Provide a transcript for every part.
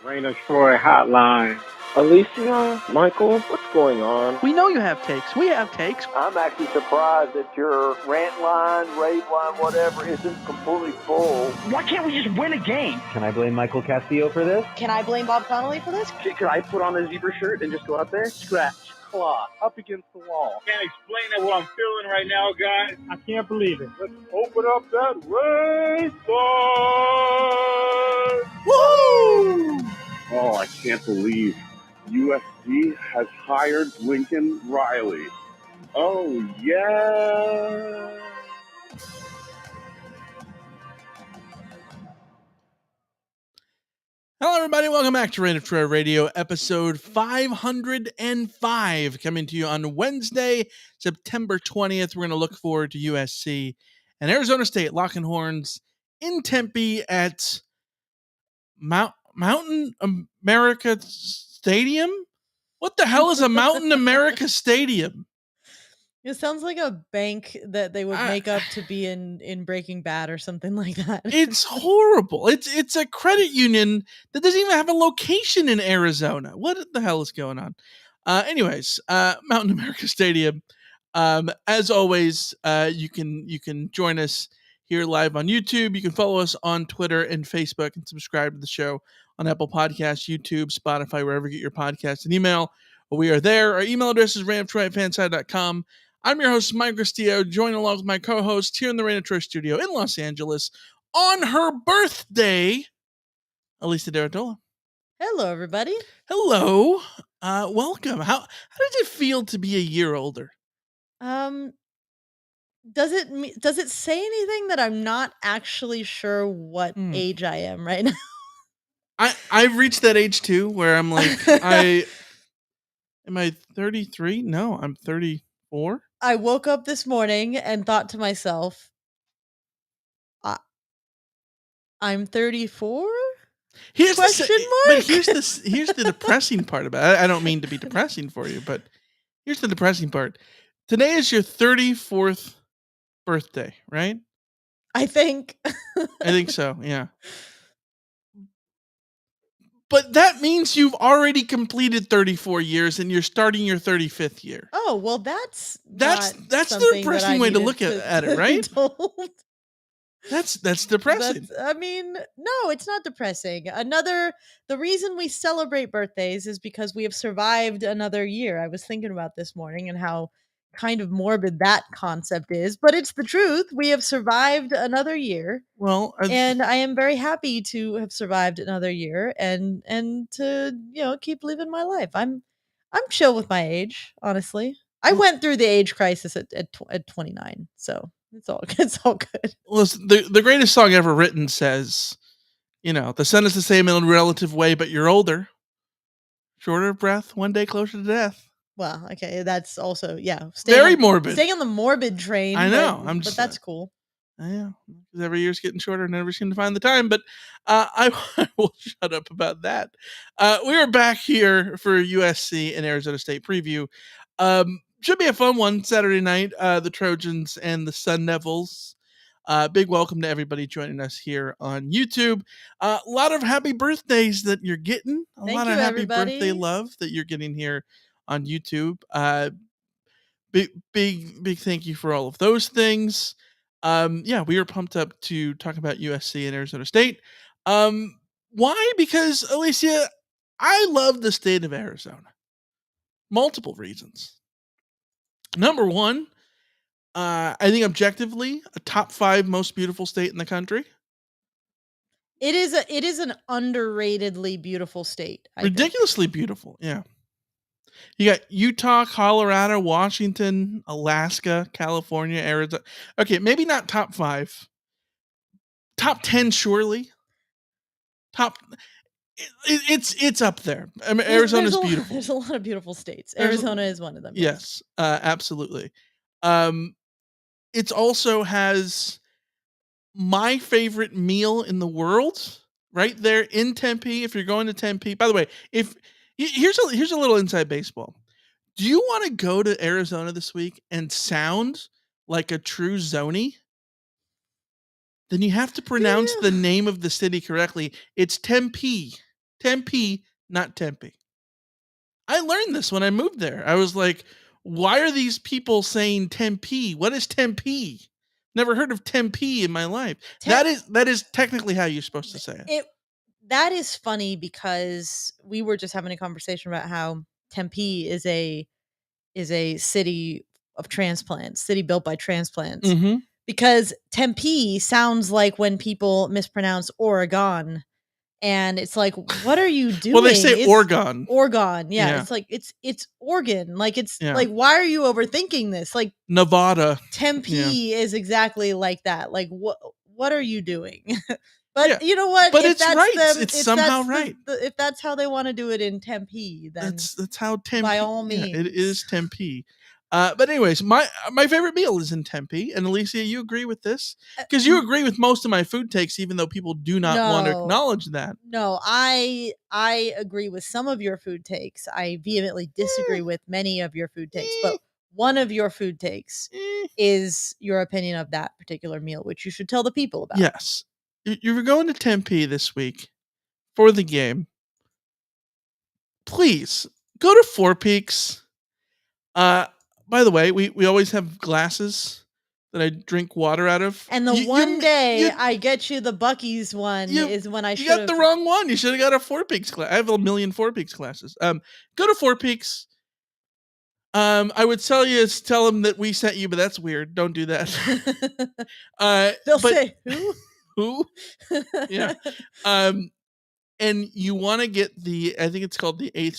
Rain of Troy Hotline. Alicia, Michael, what's going on? We know you have takes. We have takes. I'm actually surprised that your rant line, rave line, whatever, isn't completely full. Why can't we just win a game? Can I blame Michael Castillo for this? Can I blame Bob Connolly for this? Could I put on a zebra shirt and just go out there? Scratch, claw, up against the wall. Can't explain it what I'm feeling right now, guys. I can't believe it. Let's open up that race line. Woo! Oh, I can't believe USC has hired Lincoln Riley. Oh, yeah. Hello, everybody. Welcome back to Rant Line Radio, episode 505, coming to you on Wednesday, September 20th. We're going to look forward to USC and Arizona State locking horns in Tempe at Mountain America Stadium? What the hell is a Mountain America Stadium? It sounds like a bank that they would make up to be in Breaking Bad or something like that. It's horrible. It's a credit union that doesn't even have a location in Arizona. What the hell is going on? Anyways, Mountain America Stadium. As always, you can join us here live on YouTube. You can follow us on Twitter and Facebook and subscribe to the show on Apple Podcasts, YouTube, Spotify, wherever you get your podcasts and email. We are there. Our email address is rantoftroy@fanside.com. I'm your host, Mike Castillo, joined along with my co-host here in the Rant Line studio in Los Angeles on her birthday, Alicia Daradola. Hello, everybody. Hello. Welcome. How did it feel to be a year older? Does it say anything that I'm not actually sure what age I am right now? I've reached that age too, where I'm like, am I 33? No, I'm 34. I woke up this morning and thought to myself, I'm 34? Here's the depressing part about it. I don't mean to be depressing for you, but here's the depressing part. Today is your 34th birthday, right? I think. I think so, yeah. But that means you've already completed 34 years and you're starting your 35th year. Oh, well, that's the depressing way to look at it, right? That's depressing. No, it's not depressing. The reason we celebrate birthdays is because we have survived another year. I was thinking about this morning and how kind of morbid that concept is, but it's the truth. We have survived another year. Well, and I am very happy to have survived another year and to, keep living my life. I'm chill with my age, honestly. I went through the age crisis at 29, so it's all good. Listen, the greatest song ever written says, the sun is the same in a relative way, but you're older, shorter of breath, one day closer to death. Well, okay, that's also very morbid. Staying on the morbid train. I know, but that's cool. Yeah, because every year's getting shorter, and never seem to find the time. But I will shut up about that. We are back here for USC and Arizona State preview. Should be a fun one Saturday night. The Trojans and the Sun Devils. Big welcome to everybody joining us here on YouTube. A lot of happy birthdays that you're getting. A lot of happy birthday love that you're getting here on YouTube. Big thank you for all of those things. We are pumped up to talk about USC and Arizona State. Why? Because, Alicia, I love the state of Arizona. Multiple reasons. Number one, I think objectively a top 5 most beautiful state in the country. It is an underratedly beautiful state. Ridiculously beautiful, yeah. You got Utah, Colorado, Washington, Alaska, California, Arizona. Okay, maybe not top 5. Top 10, surely. It's up there. I mean, Arizona's beautiful. There's a lot of beautiful states. Arizona is one of them. Yes, absolutely. It also has my favorite meal in the world right there in Tempe. If you're going to Tempe, by the way, here's a little inside baseball. Do you want to go to Arizona this week and sound like a true Zony? Then you have to pronounce the name of the city correctly. It's Tempe. Tempe, not Tempe. I learned this when I moved there. I was like, why are these people saying Tempe? What is Tempe? Never heard of Tempe in my life. That is technically how you're supposed to say it. That is funny because we were just having a conversation about how Tempe is a city of transplants, city built by transplants. Mm-hmm. Because Tempe sounds like when people mispronounce Oregon. And it's like, what are you doing? Well, they say Oregon. Oregon. Yeah. It's like, it's Oregon. Like, it's like, why are you overthinking this? Like, Nevada. Tempe is exactly like that. Like, what are you doing? But you know what? But it's right. It's somehow right. If that's how they want to do it in Tempe, then that's how Tempe. By all means, it is Tempe. But anyways, my favorite meal is in Tempe, and Alicia, you agree with this? Because you agree with most of my food takes, even though people do not want to acknowledge that. No, I agree with some of your food takes. I vehemently disagree with many of your food takes, but one of your food takes is your opinion of that particular meal, which you should tell the people about. Yes. You're going to Tempe this week for the game. Please go to Four Peaks. By the way, we always have glasses that I drink water out of. And the one day I get you the Buc-ee's one is when I should have... You got the wrong one. You should have got a Four Peaks glass. I have a million Four Peaks glasses. Go to Four Peaks. I would tell them that we sent you, but that's weird. Don't do that. They'll say, who? Who? Yeah. And you want to get I think it's called the 8th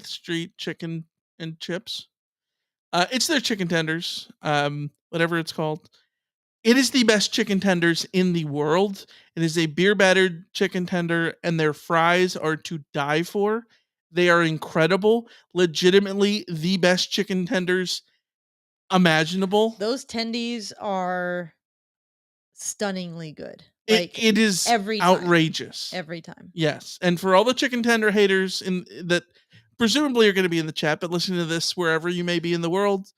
Street Chicken and Chips. It's their chicken tenders, whatever it's called. It is the best chicken tenders in the world. It is a beer battered chicken tender, and their fries are to die for. They are incredible. Legitimately the best chicken tenders imaginable. Those tendies are stunningly good. Like it is outrageous. Every time. Yes. And for all the chicken tender haters that presumably are going to be in the chat, but listening to this wherever you may be in the world,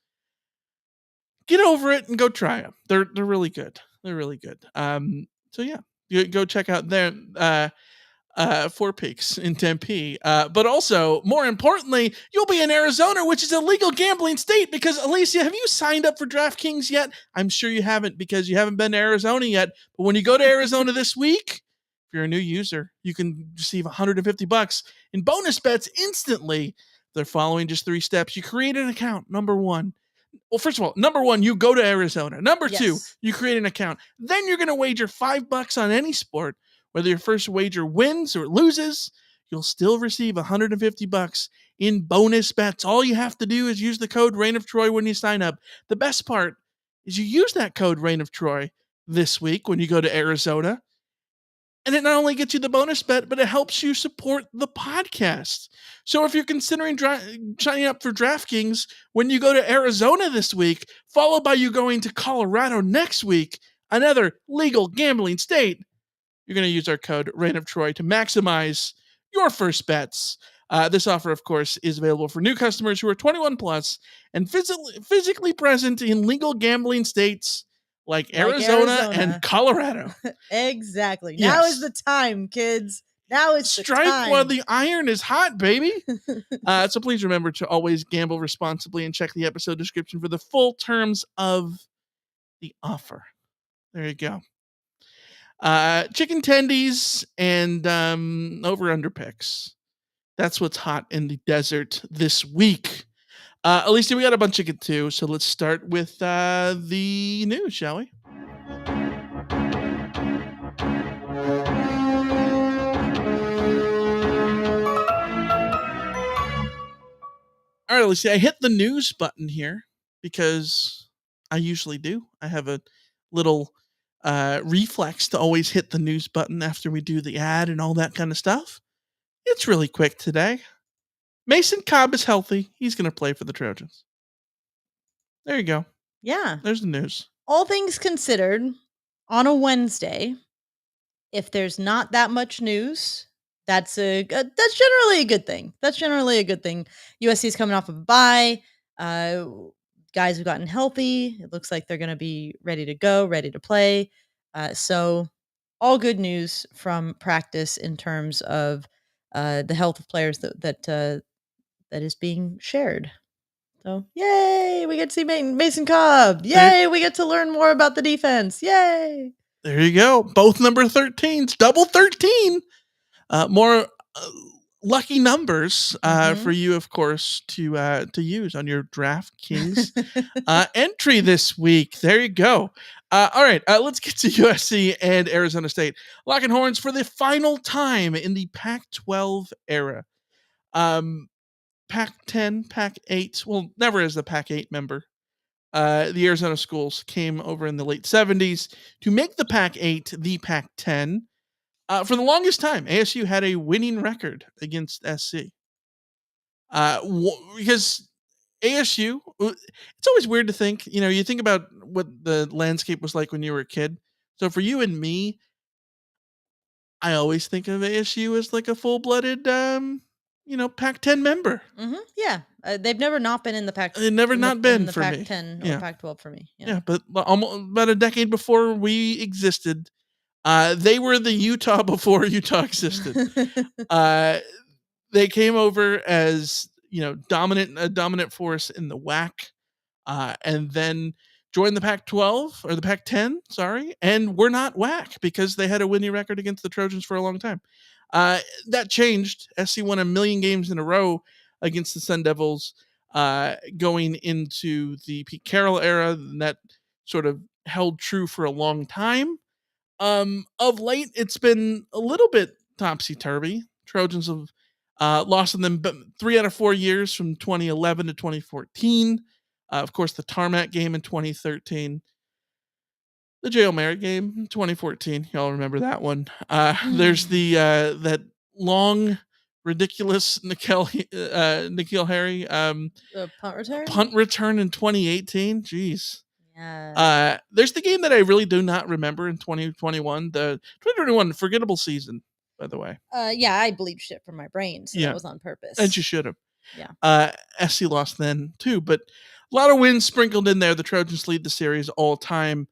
get over it and go try them. They're really good. They're really good. So yeah, you go check out their Four Peaks in Tempe. But also, more importantly, you'll be in Arizona, which is a legal gambling state. Because Alicia, have you signed up for DraftKings yet? I'm sure you haven't, because you haven't been to Arizona yet. But when you go to Arizona this week, if you're a new user, you can receive $150 in bonus bets instantly. They're following just 3 steps. You create an account. Number 1. Well, first of all, number 1, you go to Arizona. Number 2, you create an account. Then you're going to wager $5 on any sport. Whether your first wager wins or loses, you'll still receive $150 in bonus bets. All you have to do is use the code Reign of Troy when you sign up. The best part is you use that code Reign of Troy this week when you go to Arizona. And it not only gets you the bonus bet, but it helps you support the podcast. So if you're considering signing up for DraftKings when you go to Arizona this week, followed by you going to Colorado next week, another legal gambling state, you're going to use our code Reign of Troy to maximize your first bets. This offer, of course, is available for new customers who are 21 plus and physically present in legal gambling states like Arizona and Colorado. Exactly. Yes. Now is the time, kids. Now is the time. Strike while the iron is hot, baby. So please remember to always gamble responsibly and check the episode description for the full terms of the offer. There you go. Chicken tendies and over-under picks. That's what's hot in the desert this week. Alicia, we got a bunch to get to, so let's start with the news, shall we? All right, Alicia, I hit the news button here because I usually do. I have a little reflex to always hit the news button after we do the ad and all that kind of stuff. It's really quick today. Mason Cobb is healthy. He's going to play for the Trojans. There you go. Yeah. There's the news. All things considered, on a Wednesday, if there's not that much news, that's generally a good thing. USC is coming off of a bye. Guys have gotten healthy. It looks like they're going to be ready to go, ready to play. So all good news from practice in terms of the health of players that is being shared. So, yay, we get to see Mason Cobb. Yay, we get to learn more about the defense. Yay. There you go. Both number 13s, double 13. More lucky numbers for you, of course, to use on your DraftKings entry this week. There you go. All right, let's get to USC and Arizona State. Locking horns for the final time in the Pac-12 era. Pac-10, Pac-8, well, never as the Pac-8 member. The Arizona schools came over in the late 70s to make the Pac-8 the Pac-10. For the longest time, ASU had a winning record against SC. Because ASU, it's always weird to think, you think about what the landscape was like when you were a kid. So for you and me, I always think of ASU as like a full-blooded, Pac-10 member. Yeah. They've never not been in the Pac. They've never not been the for me. Pac-10 or Pac-12 for me. Yeah, but almost about a decade before we existed, they were the Utah before Utah existed. They came over as a dominant force in the WAC, and then joined the Pac-12 or the Pac-10. Sorry, and we're not WAC because they had a winning record against the Trojans for a long time. That changed. SC won 1 million games in a row against the Sun Devils, going into the Pete Carroll era, and that sort of held true for a long time. Of late, it's been a little bit topsy-turvy. Trojans have lost in them 3 out of 4 years from 2011 to 2014. Of course, the Tarmac game in 2013. The J.L. Merritt game in 2014. Y'all remember that one. There's the that long, ridiculous Nikhil Harry punt return in 2018. Jeez. Yeah. There's the game that I really do not remember in 2021. The 2021 forgettable season, by the way. Yeah, I bleached it from my brain, so that was on purpose. And you should have. Yeah. SC lost then too, but a lot of wins sprinkled in there. The Trojans lead the series all time.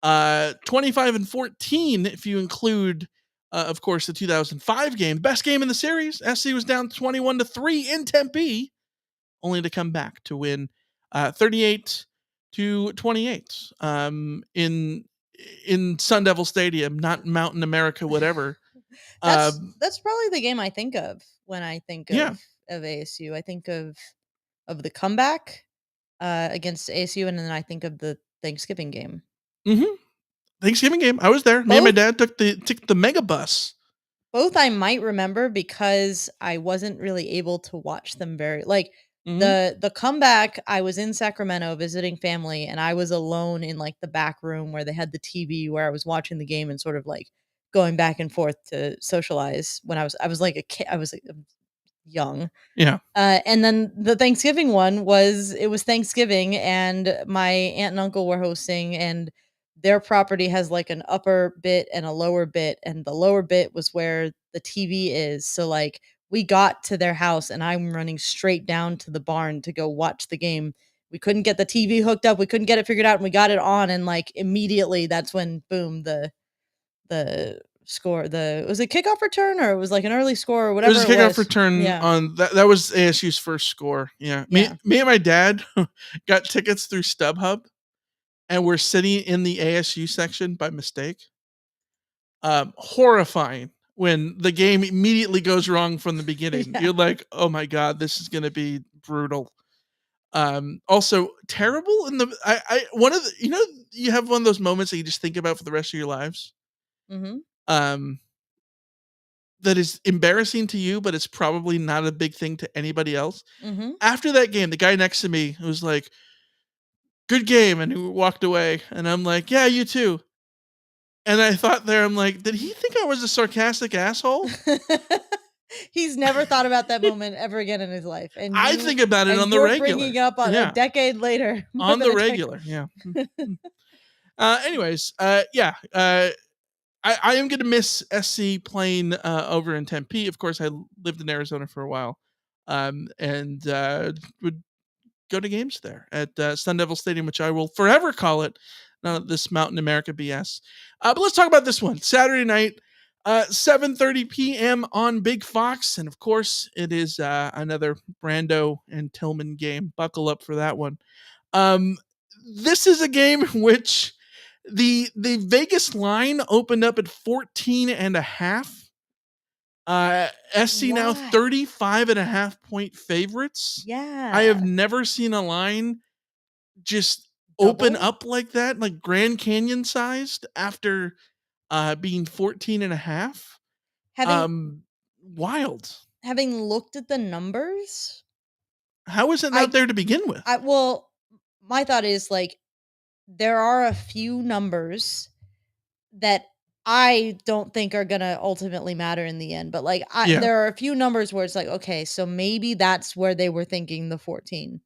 25-14 if you include, of course, the 2005 game. Best game in the series. SC was down 21-3 in Tempe, only to come back to win 38-28 in Sun Devil Stadium, not Mountain America, whatever. That's probably the game I think of when I think of ASU. I think of the comeback against ASU, and then I think of the Thanksgiving game. Thanksgiving game. I was there. Me and my dad took the mega bus. Both I might remember because I wasn't really able to watch them the comeback. I was in Sacramento visiting family, and I was alone in like the back room where they had the TV, where I was watching the game and sort of like going back and forth to socialize. When I was like a kid, I was young. Yeah. And then the Thanksgiving one was Thanksgiving, and my aunt and uncle were hosting, and their property has like an upper bit and a lower bit, and the lower bit was where the TV is. So like we got to their house, and I'm running straight down to the barn to go watch the game. We couldn't get the TV hooked up. We couldn't get it figured out, and we got it on, and like immediately that's when boom, the score, was it kickoff return, or it was like an early score or whatever? It was a kickoff return on that was ASU's first score. Yeah. Me and my dad got tickets through StubHub, and we're sitting in the ASU section by mistake. Horrifying when the game immediately goes wrong from the beginning. You're like, oh my God, this is going to be brutal. Also terrible in one of the, you have one of those moments that you just think about for the rest of your lives. That is embarrassing to you, but it's probably not a big thing to anybody else. After that game, the guy next to me was like, good game, and he walked away, and I'm like, yeah, you too. And I thought there, I'm like, did he think I was a sarcastic asshole? He's never thought about that moment ever again in his life. And I think about it on the regular. Bringing up on a decade later. On the regular, yeah. Anyways, I am going to miss SC playing over in Tempe. Of course, I lived in Arizona for a while, and would go to games there at Sun Devil Stadium, which I will forever call it None of this Mountain America BS. But let's talk about this one. Saturday night, 7:30 p.m. on Big Fox. And of course, it is another Brando and Tillman game. Buckle up for that one. This is a game in which the Vegas line opened up at 14.5. SC now 35.5 point favorites. Yeah. I have never seen a line just open up like that, like Grand Canyon sized after being 14.5. Wild. Having looked at the numbers, how is it not there to begin with? Well, my thought is like there are a few numbers that I don't think are gonna ultimately matter in the end, but like there are a few numbers where it's like, okay, so maybe that's where they were thinking the 14.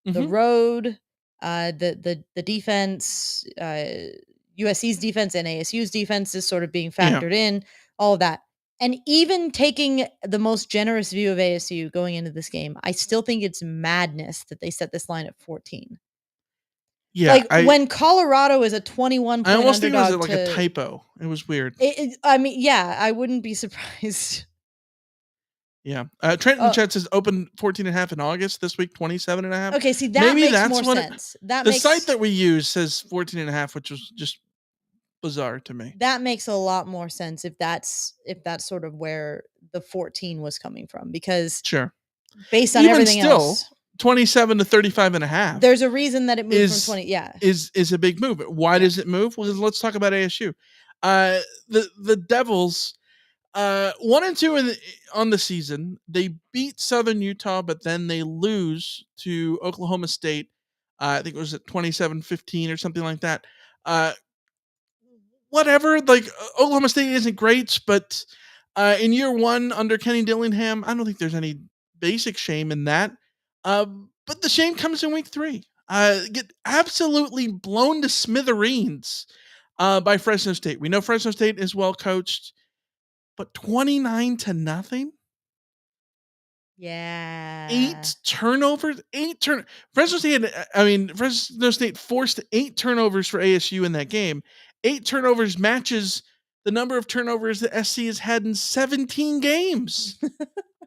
The road, the defense, USC's defense and ASU's defense is sort of being factored in, all of that. And even taking the most generous view of ASU going into this game, I still think it's madness that they set this line at 14. Yeah, like when Colorado is a 21 point I almost think it was underdog like a typo. It was weird. I mean, yeah, I wouldn't be surprised. Yeah. Trent in the chat says open 14.5 in August this week, 27.5. Okay, see, that makes more sense. The site that we use says 14.5, which was just bizarre to me. That makes a lot more sense if that's sort of where the 14 was coming from, because based on even everything still, else, 27 to 35.5. There's a reason that it moved from 20. Yeah, is a big move. Why does it move? Well, let's talk about ASU. The Devils, 1-2 on the season. They beat Southern Utah, but then they lose to Oklahoma State. I think it was at 27-15 or something like that. Whatever. Like Oklahoma State isn't great, but in year one under Kenny Dillingham, I don't think there's any basic shame in that. But the shame comes in week 3. Get absolutely blown to smithereens by Fresno State. We know Fresno State is well coached, but 29-0. Yeah. 8 turnovers. Fresno State forced 8 turnovers for ASU in that game. 8 turnovers matches the number of turnovers that SC has had in 17 games.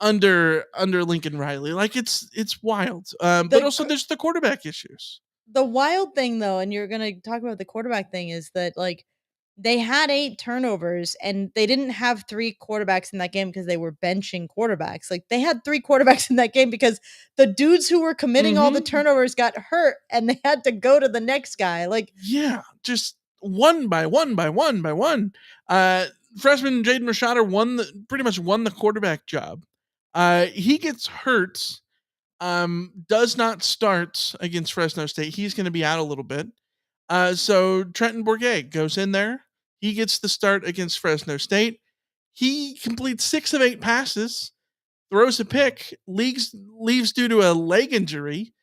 under Lincoln Riley. Like it's wild. But also there's the quarterback issues. The wild thing though, and you're going to talk about the quarterback thing, is that like they had 8 turnovers and they didn't have 3 quarterbacks in that game because they were benching quarterbacks. Like they had 3 quarterbacks in that game because the dudes who were committing all the turnovers got hurt and they had to go to the next guy. Like, yeah, just one by one. Freshman Jaden Rashada pretty much won the quarterback job. He gets hurt, does not start against Fresno State. He's going to be out a little bit. So Trenton Bourguet goes in there. He gets the start against Fresno State. He completes 6 of 8 passes, throws a pick, leaves due to a leg injury.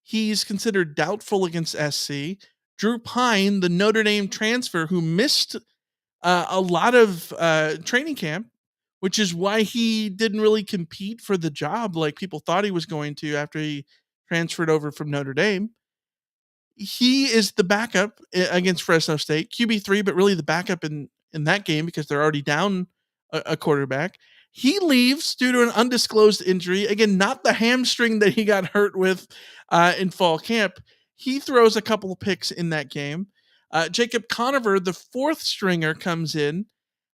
He's considered doubtful against SC. Drew Pine, the Notre Dame transfer who missed a lot of training camp, which is why he didn't really compete for the job like people thought he was going to after he transferred over from Notre Dame. He is the backup against Fresno State, QB3, but really the backup in that game because they're already down a quarterback. He leaves due to an undisclosed injury. Again, not the hamstring that he got hurt with in fall camp. He throws a couple of picks in that game. Jacob Conover, the 4th stringer, comes in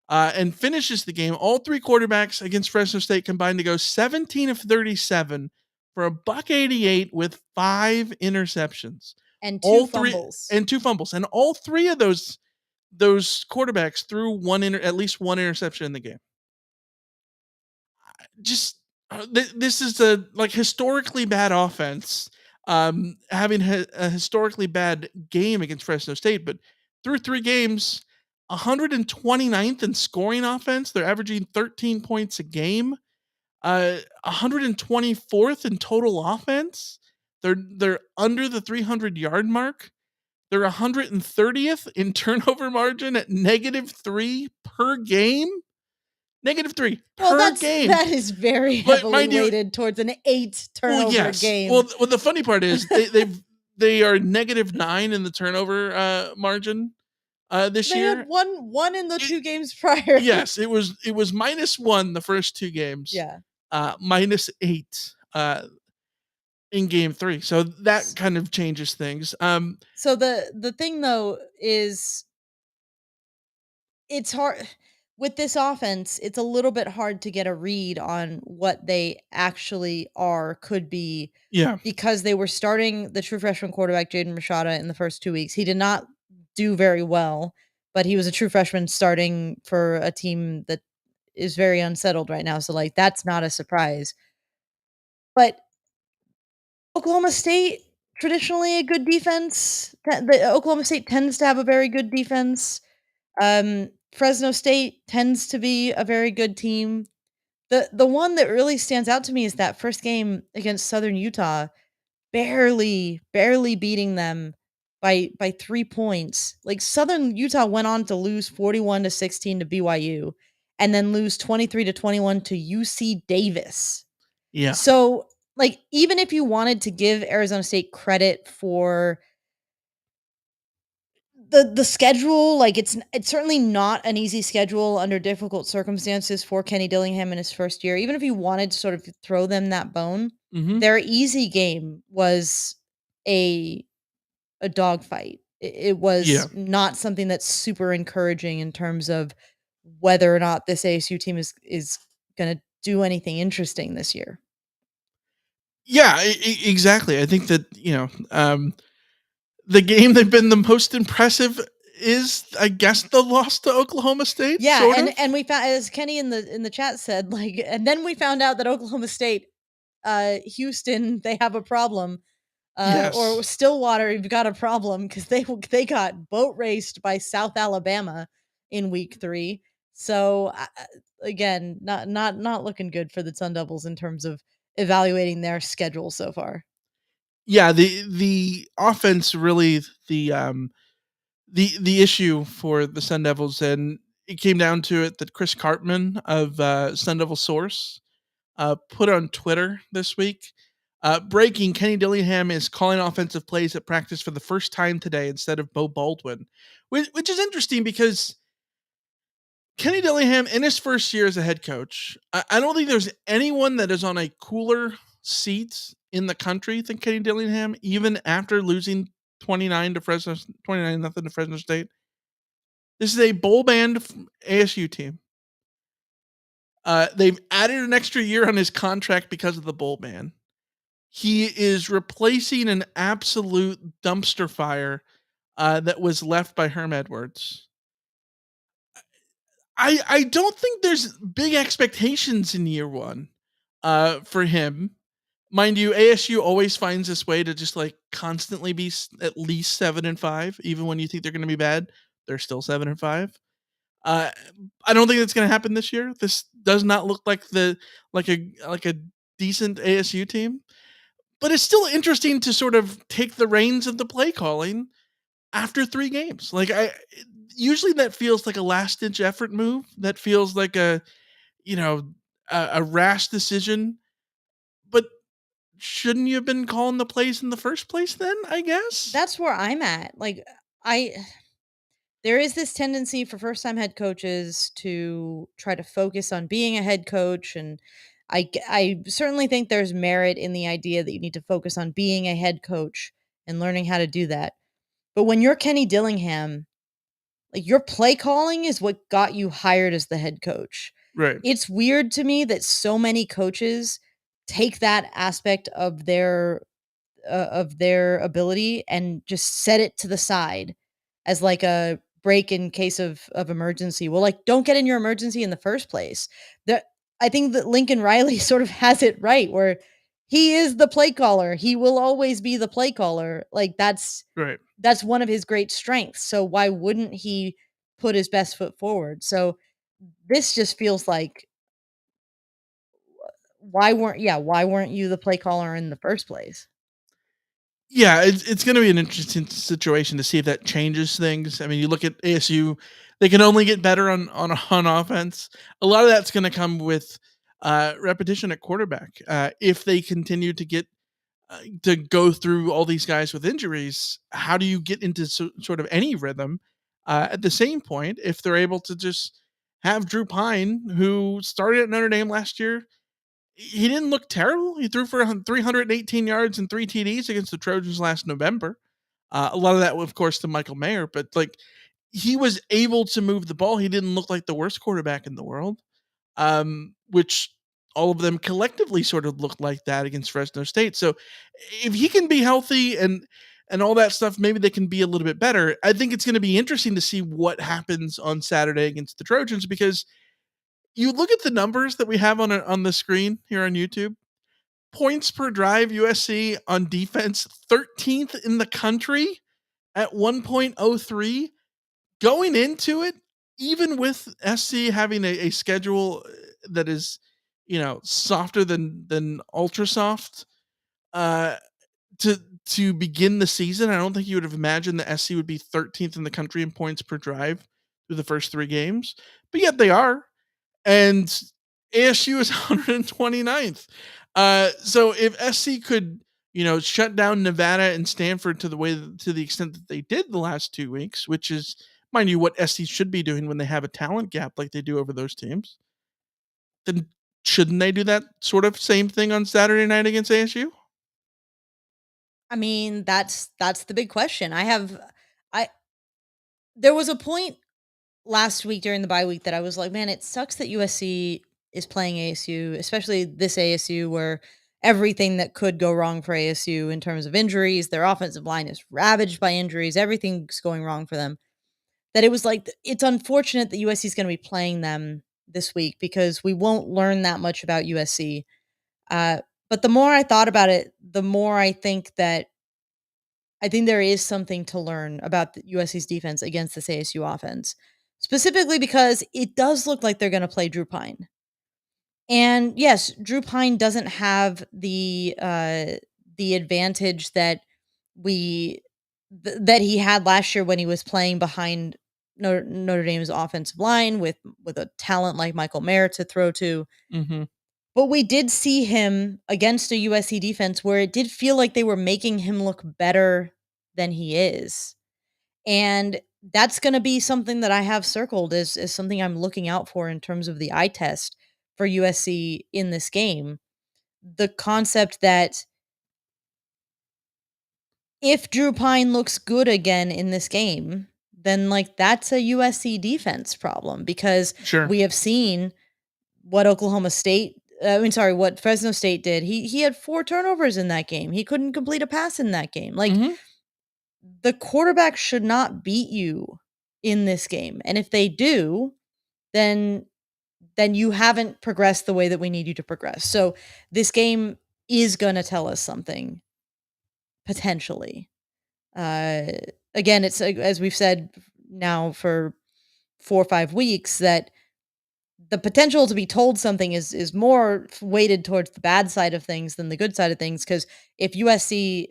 and finishes the game. All 3 quarterbacks against Fresno State combined to go 17 of 37 for $188 with 5 interceptions. And 2 fumbles. And all 3 of those quarterbacks threw at least one interception in the game. Just this is a historically bad offense, having a historically bad game against Fresno State, but through 3 games, 129th in scoring offense. They're averaging 13 points a game. 124th in total offense. They're under the 300-yard mark. They're 130th in turnover margin at -3 per game. -3 per game. That is very heavily weighted towards an 8 turnover game. Well, the funny part is they are -9 in the turnover margin this They year. had one in the 2 games prior. Yes, it was -1 the first 2 games. Yeah. -8 in game 3. So that kind of changes things. So the thing though is it's hard with this offense, it's a little bit hard to get a read on what they actually could be, Yeah. because they were starting the true freshman quarterback Jaden Rashada in the first 2 weeks. He did not do very well, but he was a true freshman starting for a team that is very unsettled right now. So like that's not a surprise. But Oklahoma State, traditionally a good defense. Oklahoma State tends to have a very good defense. Fresno State tends to be a very good team. The one that really stands out to me is that first game against Southern Utah, barely beating them by 3 points. Like Southern Utah went on to lose 41-16 to BYU and then lose 23-21 to UC Davis. Yeah. So, like, even if you wanted to give Arizona State credit for the schedule, like it's certainly not an easy schedule under difficult circumstances for Kenny Dillingham in his first year. Even if you wanted to sort of throw them that bone, their easy game was a dogfight. It was not something that's super encouraging in terms of whether or not this ASU team is going to do anything interesting this year. Yeah, exactly. I think that, the game they've been the most impressive is, I guess, the loss to Oklahoma State. Yeah, sort of. and we found, as Kenny in the chat said, like, and then we found out that Oklahoma State, Houston, they have a problem. Yes. Or Stillwater, you've got a problem because they got boat raced by South Alabama in week 3. So again, not looking good for the Sun Devils in terms of evaluating their schedule so far. Yeah, the offense really the issue for the Sun Devils, and it came down to it that Chris Cartman of Sun Devil Source put on Twitter this week. Breaking, Kenny Dillingham is calling offensive plays at practice for the first time today instead of Bo Baldwin, which is interesting because Kenny Dillingham, in his first year as a head coach, I don't think there's anyone that is on a cooler seat in the country than Kenny Dillingham, even after losing 29-0 to Fresno State. This is a bowl band ASU team. They've added an extra year on his contract because of the bowl ban. He is replacing an absolute dumpster fire that was left by Herm Edwards. I don't think there's big expectations in year 1 for him. Mind you, ASU always finds this way to just like constantly be at least 7-5, even when you think they're going to be bad. They're still 7-5. I don't think that's going to happen this year. This does not look like a decent ASU team, but it's still interesting to sort of take the reins of the play calling after 3 games. Like usually that feels like a last ditch effort move. That feels like a rash decision. But shouldn't you have been calling the plays in the first place then, I guess? That's where I'm at. Like there is this tendency for first-time head coaches to try to focus on being a head coach, and I certainly think there's merit in the idea that you need to focus on being a head coach and learning how to do that. But when you're Kenny Dillingham, like your play calling is what got you hired as the head coach. Right. It's weird to me that so many coaches take that aspect of their ability and just set it to the side as like a break in case of emergency. Well, like don't get in your emergency in the first place. I think that Lincoln Riley sort of has it right where he is the play caller. He will always be the play caller. Like that's right. That's one of his great strengths. So why wouldn't he put his best foot forward? So this just feels like why weren't you the play caller in the first place? Yeah, it's going to be an interesting situation to see if that changes things. I mean, you look at ASU; they can only get better on offense. A lot of that's going to come with repetition at quarterback. If they continue to get to go through all these guys with injuries. How do you get into sort of any rhythm? At the same point, if they're able to just have Drew Pine, who started at Notre Dame last year, he didn't look terrible. He threw for 318 yards and 3 TDs against the Trojans last November. A lot of that, of course, to Michael Mayer, but like he was able to move the ball. He didn't look like the worst quarterback in the world, which all of them collectively sort of looked like that against Fresno State. So if he can be healthy and all that stuff, maybe they can be a little bit better. I think it's going to be interesting to see what happens on Saturday against the Trojans, because you look at the numbers that we have on the screen here on YouTube. Points per drive, USC on defense, 13th in the country at 1.03. Going into it, even with SC having a schedule that is, softer than ultra soft, to begin the season, I don't think you would have imagined that SC would be 13th in the country in points per drive through the first 3 games, but yet they are. And ASU is 129th. So if SC could, shut down Nevada and Stanford to the extent that they did the last 2 weeks, which is, mind you, what SC should be doing when they have a talent gap like they do over those teams, then shouldn't they do that sort of same thing on Saturday night against ASU? I mean, that's the big question. There was a point last week during the bye week that I was like, man, it sucks that USC is playing ASU, especially this ASU where everything that could go wrong for ASU in terms of injuries, their offensive line is ravaged by injuries, everything's going wrong for them. That it was like, it's unfortunate that USC is going to be playing them this week because we won't learn that much about USC. But the more I thought about it, the more I think there is something to learn about the USC's defense against this ASU offense, specifically because it does look like they're going to play Drew Pine. And yes, Drew Pine doesn't have the advantage that that he had last year when he was playing behind Notre Dame's offensive line with a talent like Michael Mayer to throw to. Mm-hmm. But we did see him against a USC defense where it did feel like they were making him look better than he is. And that's going to be something that I have circled as something I'm looking out for in terms of the eye test for USC in this game. The concept that if Drew Pine looks good again in this game, then like that's a USC defense problem because we have seen what what Fresno State did. He had 4 turnovers in that game. He couldn't complete a pass in that game. Like the quarterback should not beat you in this game. And if they do, then you haven't progressed the way that we need you to progress. So this game is going to tell us something potentially. Again, it's as we've said now for 4 or 5 weeks that the potential to be told something is more weighted towards the bad side of things than the good side of things. Because if USC,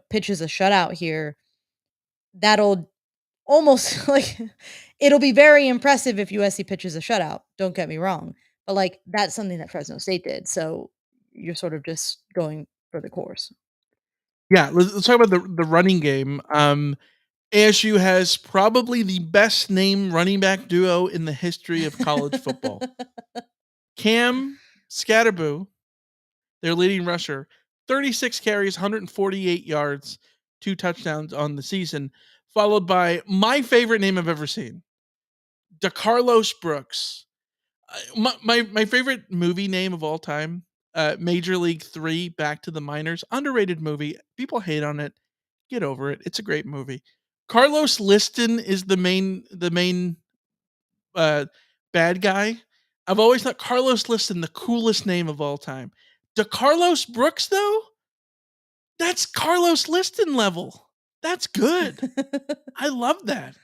pitches a shutout here, that'll almost like it'll be very impressive if USC pitches a shutout. Don't get me wrong, but like that's something that Fresno State did. So you're sort of just going for the course. Yeah, let's talk about the running game. ASU has probably the best named running back duo in the history of college football. Cam Scatterboo, their leading rusher, 36 carries, 148 yards, 2 touchdowns on the season, followed by my favorite name I've ever seen, DeCarlos Brooks. My favorite movie name of all time, Major League 3, Back to the Minors. Underrated movie. People hate on it. Get over it. It's a great movie. Carlos Liston is the main bad guy. I've always thought Carlos Liston the coolest name of all time. DeCarlos Brooks, though, that's Carlos Liston level. That's good. I love that.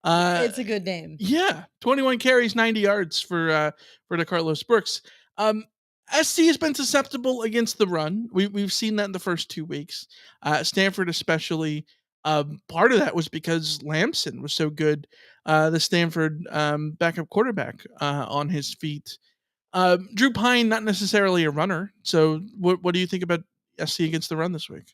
It's a good name. Yeah, 21 carries, 90 yards for DeCarlos Brooks. SC has been susceptible against the run. We've seen that in the first 2 weeks. Stanford especially. Part of that was because Lamson was so good, the Stanford backup quarterback on his feet. Drew Pine, not necessarily a runner. So what do you think about SC against the run this week.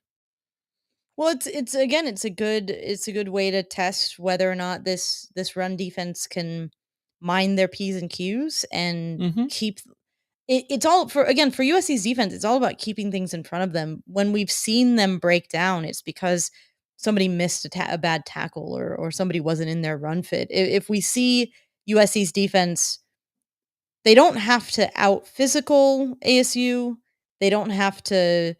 Well, it's again, it's a good way to test whether or not this run defense can mind their P's and Q's and keep it's all for USC's defense, it's all about keeping things in front of them. When we've seen them break down, it's because somebody missed a bad tackle or somebody wasn't in their run fit. If we see USC's defense, they don't have to out physical ASU. They don't have to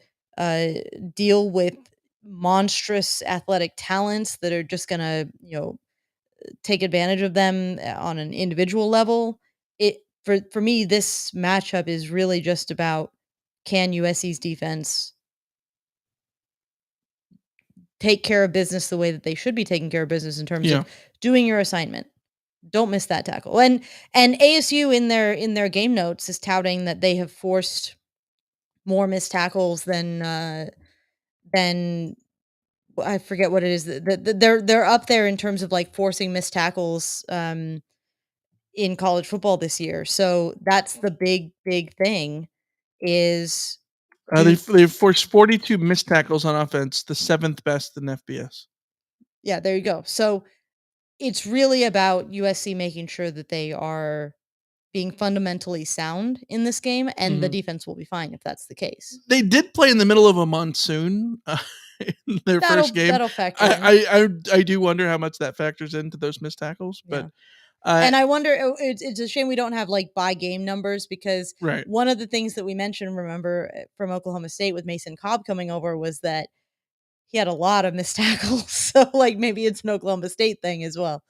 deal with monstrous athletic talents that are just going to, take advantage of them on an individual level. For me, this matchup is really just about, can USC's defense take care of business the way that they should be taking care of business in terms of doing your assignment. Don't miss that tackle. And ASU in their game notes is touting that they have forced more missed tackles than I forget what it is. They're up there in terms of like forcing missed tackles in college football this year. So that's the big thing is they've forced 42 missed tackles on offense, the 7th best in FBS. Yeah, there you go. So it's really about USC making sure that they are being fundamentally sound in this game, and the defense will be fine if that's the case. They did play in the middle of a monsoon in their first game. That'll factor in. I do wonder how much that factors into those missed tackles, but and I wonder, it's a shame we don't have like by game numbers, because one of the things that we mentioned, remember, from Oklahoma State with Mason Cobb coming over was that he had a lot of missed tackles. So like maybe it's an Oklahoma State thing as well.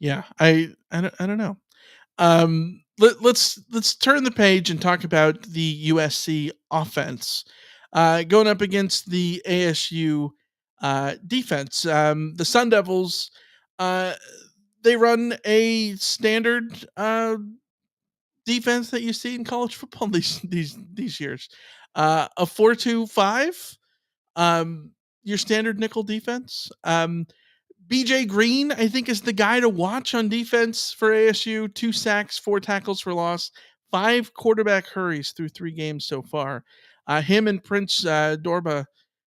Yeah, I don't know. Let's turn the page and talk about the USC offense going up against the ASU defense. The Sun Devils, they run a standard defense that you see in college football these years. A 4-2-5, your standard nickel defense. BJ Green, I think, is the guy to watch on defense for ASU. 2 sacks, 4 tackles for loss, 5 quarterback hurries through 3 games so far. Him and Prince Dorba,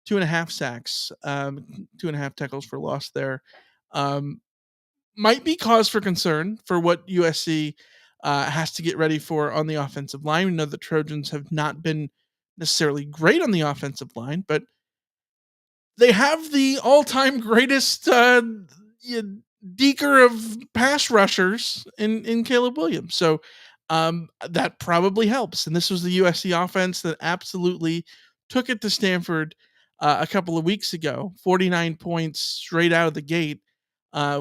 2.5 sacks, 2.5 tackles for loss there. Might be cause for concern for what USC has to get ready for on the offensive line. We know the Trojans have not been necessarily great on the offensive line, but they have the all-time greatest deker of pass rushers in Caleb Williams. So that probably helps. And this was the USC offense that absolutely took it to Stanford a couple of weeks ago. 49 points straight out of the gate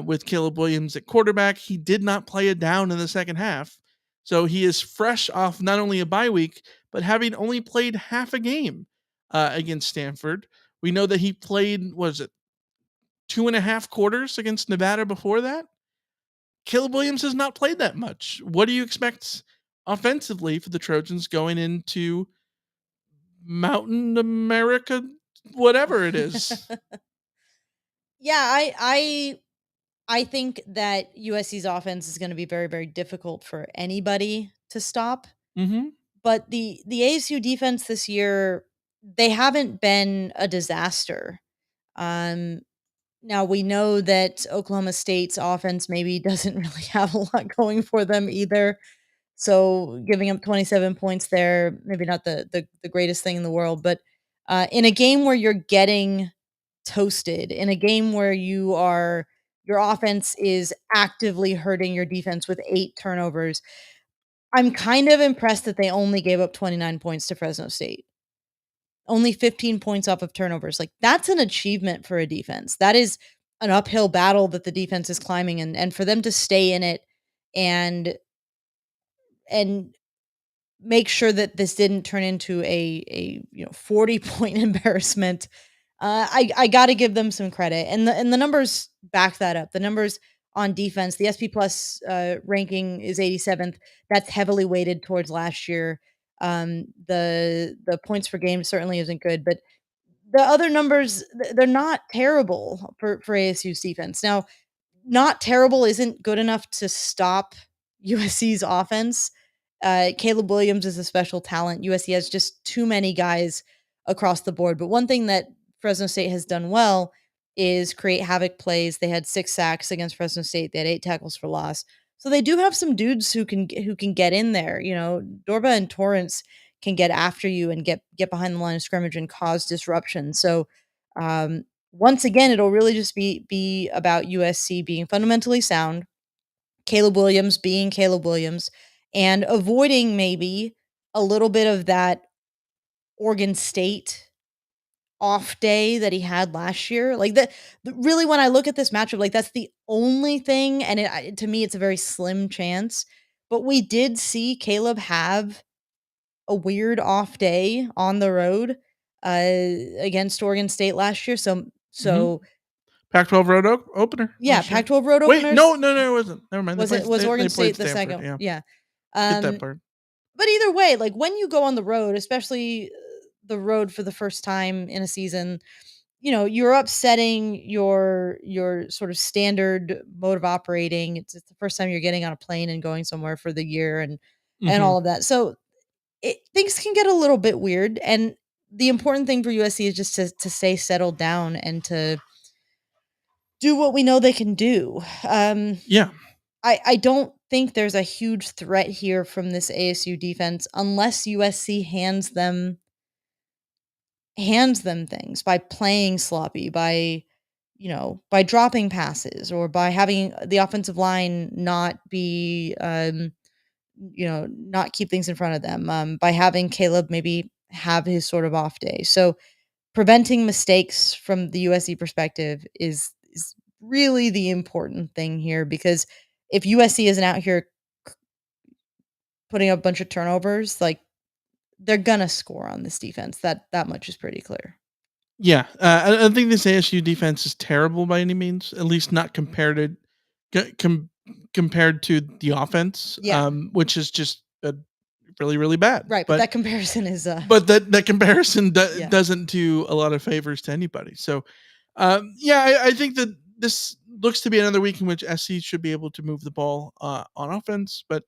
with Caleb Williams at quarterback. He did not play it down in the second half. So he is fresh off not only a bye week, but having only played half a game against Stanford. We know that he played, 2.5 quarters against Nevada before that? Caleb Williams has not played that much. What do you expect offensively for the Trojans going into Mountain America, whatever it is? Yeah, I think that USC's offense is going to be very, very difficult for anybody to stop. Mm-hmm. But the ASU defense this year, they haven't been a disaster. Now we know that Oklahoma State's offense maybe doesn't really have a lot going for them either. So giving up 27 points there, maybe not the greatest thing in the world. But in a game where you're getting toasted, in a game where your offense is actively hurting your defense with 8 turnovers, I'm kind of impressed that they only gave up 29 points to Fresno State. Only 15 points off of turnovers. Like, that's an achievement for a defense. That is an uphill battle that the defense is climbing, and for them to stay in it and make sure that this didn't turn into a 40-point embarrassment. I got to give them some credit, and the numbers back that up. The numbers on defense, the SP Plus ranking is 87th. That's heavily weighted towards last year. The points per game certainly isn't good, but the other numbers, they're not terrible for ASU's defense. Now, not terrible isn't good enough to stop USC's offense. Caleb Williams is a special talent. USC has just too many guys across the board. But one thing that Fresno State has done well is create havoc plays. They had 6 sacks against Fresno State. They had 8 tackles for loss. So they do have some dudes who can get in there. Dorba and Torrance can get after you and get behind the line of scrimmage and cause disruption. So once again, it'll really just be about USC being fundamentally sound, Caleb Williams being Caleb Williams, and avoiding maybe a little bit of that Oregon State off day that he had last year. Like really, when I look at this matchup, like that's the only thing, and to me, it's a very slim chance. But we did see Caleb have a weird off day on the road against Oregon State last year. So Pac-12 road opener. yeah, Pac-12 road opener. Wait, no, it wasn't. Never mind. Was Oregon State the Stanford, second? Yeah. Get that part. But either way, like when you go on the road, especially the road for the first time in a season, you're upsetting your sort of standard mode of operating. It's the first time you're getting on a plane and going somewhere for the year and all of that. So things can get a little bit weird. And the important thing for USC is just to stay settled down and to do what we know they can do. Yeah. I don't think there's a huge threat here from this ASU defense unless USC hands them things by playing sloppy, by dropping passes, or by having the offensive line not be not keep things in front of them, by having Caleb maybe have his sort of off day. So preventing mistakes from the USC perspective is really the important thing here, because if USC isn't out here putting up a bunch of turnovers, like they're gonna score on this defense. That much is pretty clear. Yeah, I don't think this ASU defense is terrible by any means. At least not compared to the offense, which is just really, really bad. Right, but that comparison is. But that comparison doesn't do a lot of favors to anybody. So, I think that this looks to be another week in which SC should be able to move the ball on offense, but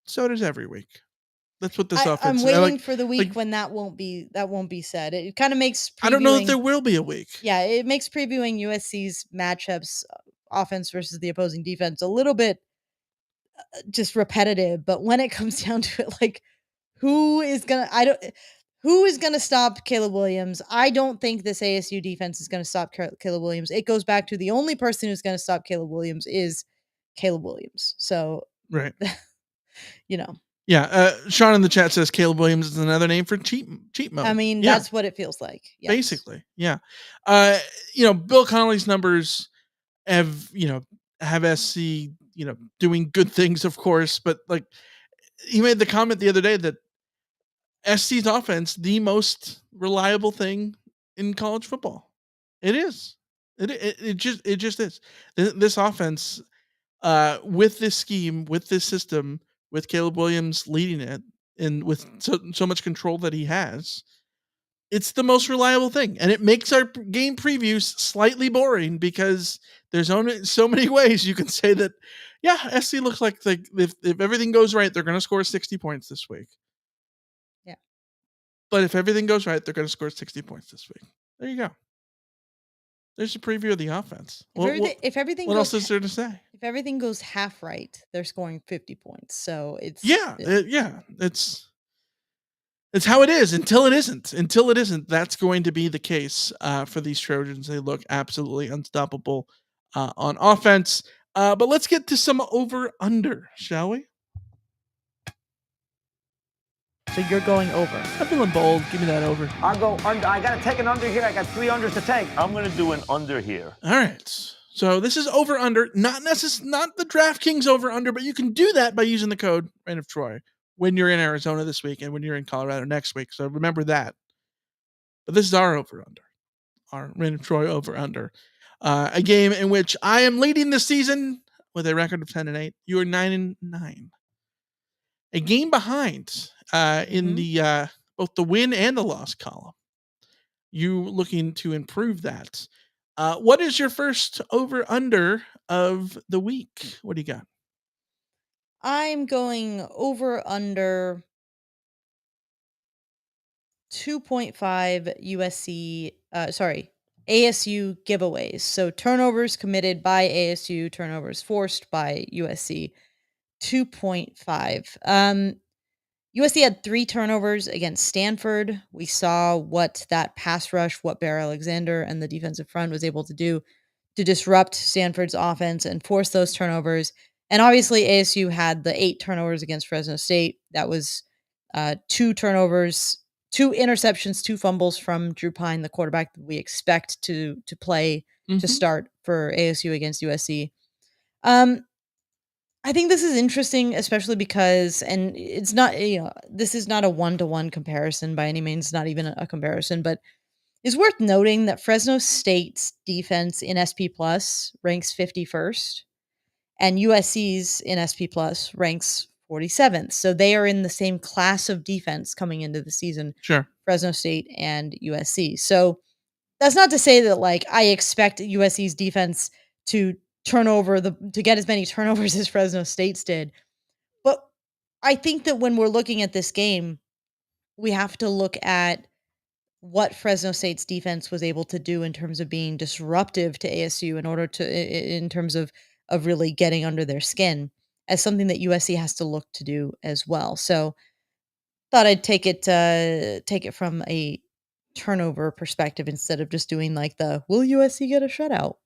so does every week. That's what this offense. I'm waiting for the week when that won't be said. It kind of makes. I don't know if there will be a week. Yeah, it makes previewing USC's matchups, offense versus the opposing defense, a little bit just repetitive. But when it comes down to it, like who is gonna stop Caleb Williams? I don't think this ASU defense is gonna stop Caleb Williams. It goes back to the only person who's gonna stop Caleb Williams is Caleb Williams. So right, Yeah, Sean in the chat says Caleb Williams is another name for cheat mode. I mean, that's what it feels like. Yes. Basically, yeah. Bill Connolly's numbers have SC, doing good things, of course, but like he made the comment the other day that SC's offense, the most reliable thing in college football. It is. It just is. This offense, with this scheme, with this system, with Caleb Williams leading it, and with so much control that he has, it's the most reliable thing. And it makes our game previews slightly boring because there's only so many ways you can say that, SC looks like if everything goes right, they're going to score 60 points this week. Yeah. But if everything goes right, they're going to score 60 points this week. There you go. There's a preview of the offense. If everything what else is there to say? If everything goes half right, they're scoring 50 points. So it's it's how it is until it isn't. Until it isn't, that's going to be the case for these Trojans. They look absolutely unstoppable on offense. But let's get to some over/under, shall we? So you're going over. I'm feeling bold. Give me that over. I'll go under. I got to take an under here. I got 3 unders to take. I'm going to do an under here. All right. So this is over/under, not the DraftKings over/under, but you can do that by using the code Rant of Troy when you're in Arizona this week and when you're in Colorado next week. So remember that. But this is our over/under, our Rant of Troy over/under, a game in which I am leading the season with a record of 10-8. You are 9-9. A game behind in the both the win and the loss column. You looking to improve that. What is your first over/under of the week? What do you got? I'm going over/under 2.5 ASU giveaways. So turnovers committed by ASU, turnovers forced by USC. 2.5. USC had 3 turnovers against Stanford. We saw what that pass rush, what Bear Alexander and the defensive front was able to do to disrupt Stanford's offense and force those turnovers. And obviously, ASU had the 8 turnovers against Fresno State. That was 2 turnovers, 2 interceptions, 2 fumbles from Drew Pine, the quarterback that we expect to play to start for ASU against USC. I think this is interesting, especially because, and it's not, this is not a one-to-one comparison by any means, not even a comparison, but it's worth noting that Fresno State's defense in SP Plus ranks 51st, and USC's in SP Plus ranks 47th. So they are in the same class of defense coming into the season. Sure. Fresno State and USC. So that's not to say that like I expect USC's defense to to get as many turnovers as Fresno State's did. But I think that when we're looking at this game, we have to look at what Fresno State's defense was able to do in terms of being disruptive to ASU in terms of really getting under their skin as something that USC has to look to do as well. So thought I'd take it from a turnover perspective instead of just doing like the will USC get a shutout?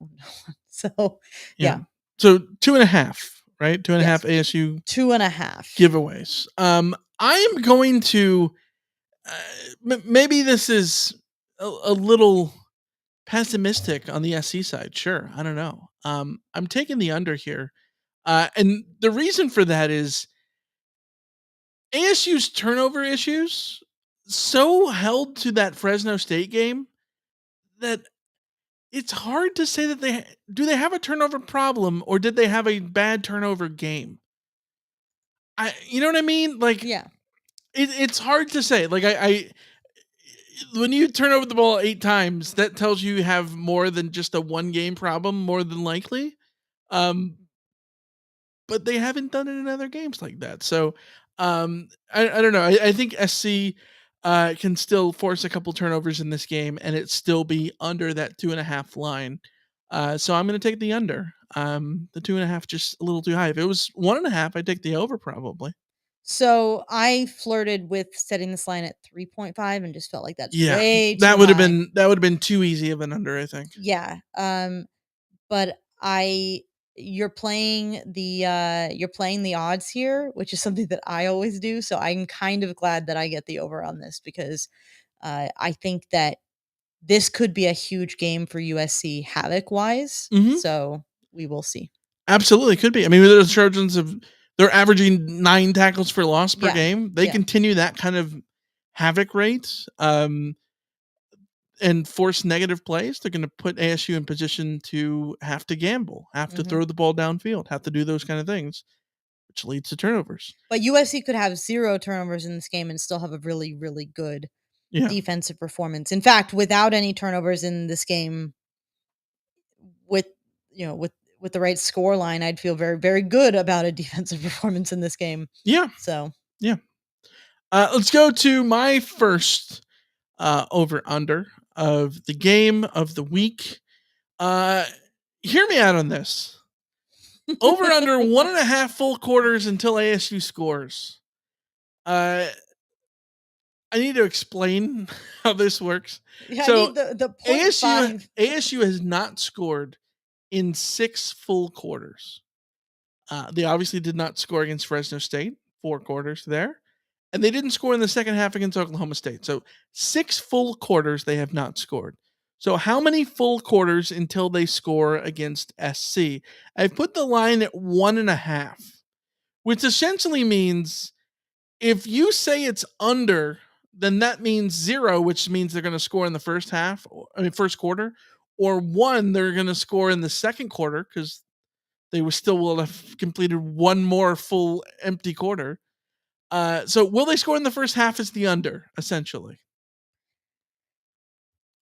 So yeah. So 2.5, right? 2.5 ASU 2.5 giveaways. I am going to maybe this is a little pessimistic on the SC side. Sure, I don't know. I'm taking the under here, and the reason for that is ASU's turnover issues so held to that Fresno State game that it's hard to say that they have a turnover problem or did they have a bad turnover game? You know what I mean? Like, yeah, it's hard to say. Like, I when you turn over the ball 8 times, that tells you have more than just a 1 game problem, more than likely. But they haven't done it in other games like that. So, I don't know. I think SC can still force a couple turnovers in this game and it still be under that 2.5 line. So I'm going to take the under. The 2.5 just a little too high. If it was 1.5, I'd take the over probably. So I flirted with setting this line at 3.5 and just felt like that's way too that would have high. been too easy of an under, I think. Yeah. But you're playing the odds here, which is something that I always do. So I'm kind of glad that I get the over on this because I think that this could be a huge game for USC havoc wise. So we will see. Absolutely could be. I mean, the Trojans they're averaging 9 tackles for loss per game. They continue that kind of havoc rate and force negative plays. They're going to put ASU in position to have to gamble, have to throw the ball downfield, have to do those kind of things, which leads to turnovers. But USC could have 0 turnovers in this game and still have a really, really good defensive performance. In fact, without any turnovers in this game, with the right score line, I'd feel very, very good about a defensive performance in this game. Yeah. So yeah. Let's go to my first over under of the game of the week. Hear me out on this. Over under 1.5 full quarters until ASU scores. I need to explain how this works. Yeah, so I need the ASU has not scored in 6 full quarters. They obviously did not score against Fresno State, 4 quarters there. And they didn't score in the second half against Oklahoma State. So 6 full quarters they have not scored. So how many full quarters until they score against SC? I've put the line at 1.5, which essentially means if you say it's under, then that means 0, which means they're going to score in the first quarter, or 1, they're going to score in the second quarter because they will have completed 1 more full empty quarter. So will they score in the first half is the under, essentially.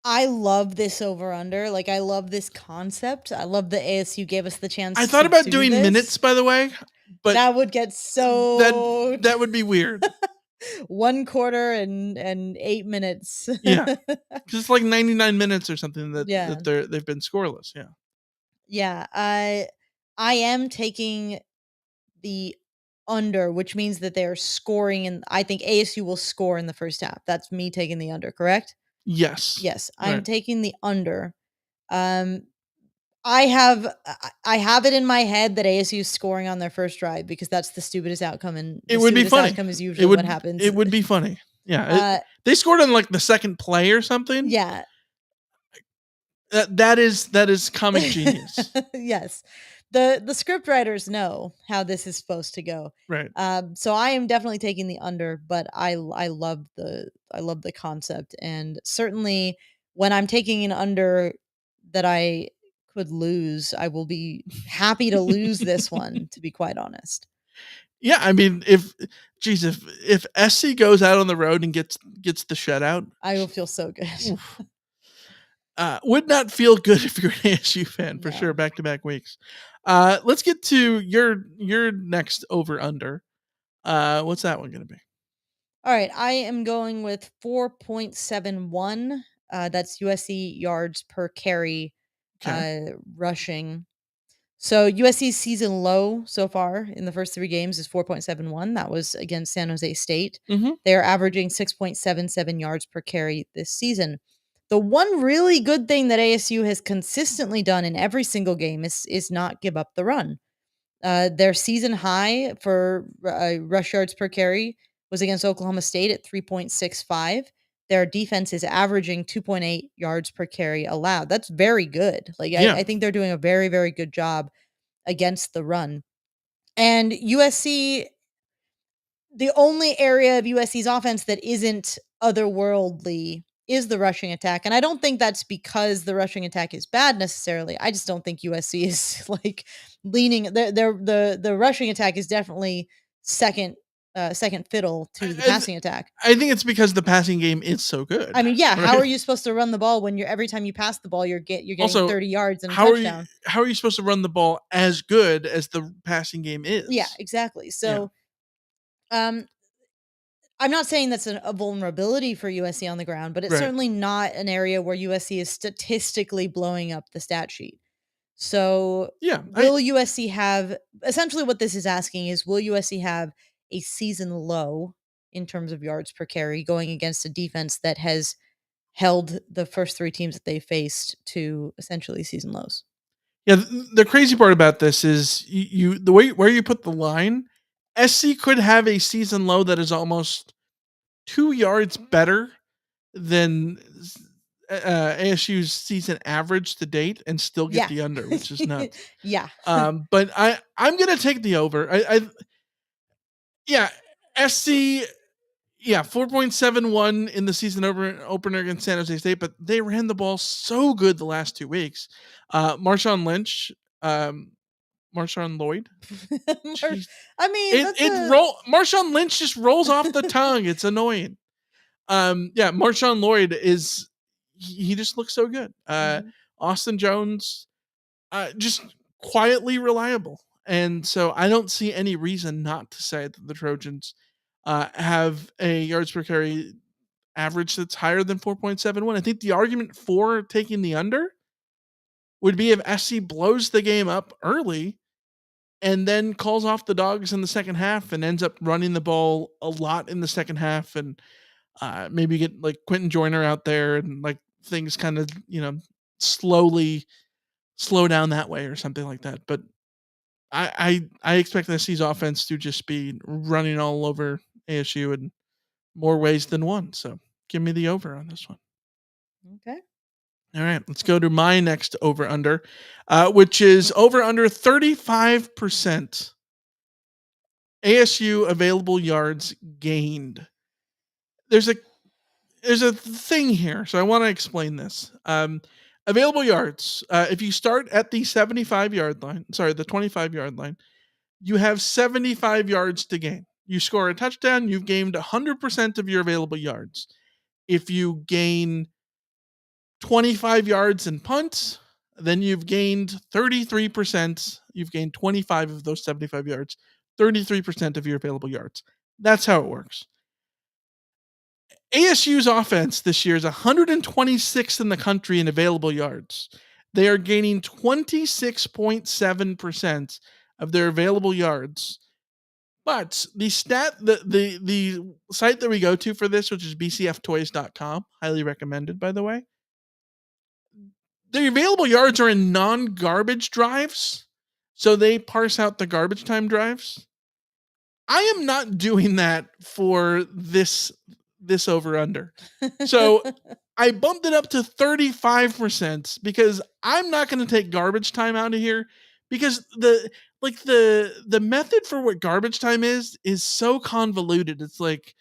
I love this over under. Like, I love this concept. I love that ASU gave us the chance. I thought about doing this. Minutes, by the way, but that would get so that would be weird. 1 quarter and 8 minutes. Yeah. Just like 99 minutes or something that Yeah. they've been scoreless. Yeah. Yeah, I am taking the under, which means that they're scoring, and I think ASU will score in the first half. That's me taking the under, correct? Yes. Yes, I'm Right. taking the under. Um, I have it in my head that ASU is scoring on their first drive because that's the stupidest outcome, and the It would be stupidest funny. outcome is usually what happens. It would be funny. Yeah. Uh, They scored on like the second play or something. yeah. That is comic genius. Yes. The script writers know how this is supposed to go. Right. So I am definitely taking the under, but I love the concept, and certainly when I'm taking an under that I could lose, I will be happy to lose this one, to be quite honest. Yeah, I mean, if SC goes out on the road and gets the shutout, I will feel so good. would not feel good if you're an ASU fan for No. sure. Back to back weeks. Let's get to your next over under. What's that one going to be? All right, I am going with 4.71. That's USC yards per carry, rushing. So USC's season low so far in the first 3 games is 4.71. That was against San Jose State. Mhm. They're averaging 6.77 yards per carry this season. The one really good thing that ASU has consistently done in every single game is not give up the run. Their season high for rush yards per carry was against Oklahoma State at 3.65. Their defense is averaging 2.8 yards per carry allowed. That's very good. Like Yeah. I think they're doing a very, very good job against the run. And USC, the only area of USC's offense that isn't otherworldly is the rushing attack. And I don't think that's because the rushing attack is bad necessarily. I just don't think USC is like leaning the rushing attack is definitely second fiddle to the passing attack. I think it's because the passing game is so good. I mean, yeah, how right? are you supposed to run the ball when every time you pass the ball you're getting Also, 30 yards and a how touchdown? How are you supposed to run the ball as good as the passing game is? Yeah, exactly. So I'm not saying that's a vulnerability for USC on the ground, but it's Right. certainly not an area where USC is statistically blowing up the stat sheet. So, Yeah, will USC have essentially what this is asking is will USC have a season low in terms of yards per carry going against a defense that has held the first 3 teams that they faced to essentially season lows? Yeah, the crazy part about this is you the way where you put the line, SC could have a season low that is almost 2 yards better than ASU's season average to date and still get the under, which is nuts. Yeah. But I'm gonna take the over. SC 4.71 in the season opener against San Jose State, but they ran the ball so good the last 2 weeks. Marshawn Lloyd. I mean, Marshawn Lynch just rolls off the tongue. It's annoying. Marshawn Lloyd is he just looks so good. Austin Jones, just quietly reliable, and so I don't see any reason not to say that the Trojans have a yards per carry average that's higher than 4.71. I think the argument for taking the under would be if SC blows the game up early and then calls off the dogs in the second half and ends up running the ball a lot in the second half, and maybe get like Quentin Joyner out there and like things kind of, slowly slow down that way or something like that. But I expect SC's offense to just be running all over ASU in more ways than one. So give me the over on this one. Okay. All right, let's go to my next over under, which is over under 35% ASU available yards gained. There's a thing here, so I want to explain this. Available yards. If you start at the 75-yard line, the 25-yard line, you have 75 yards to gain. You score a touchdown, you've gained 100% of your available yards. If you gain 25 yards in punts, then you've gained 33%. You've gained 25 of those 75 yards, 33% of your available yards. That's how it works. ASU's offense this year is 126th in the country in available yards. They are gaining 26.7% of their available yards. But the site that we go to for this, which is bcftoys.com, highly recommended, by the way, the available yards are in non-garbage drives. So they parse out the garbage time drives. I am not doing that for this over under. So I bumped it up to 35% because I'm not going to take garbage time out of here, because the method for what garbage time is so convoluted. It's like,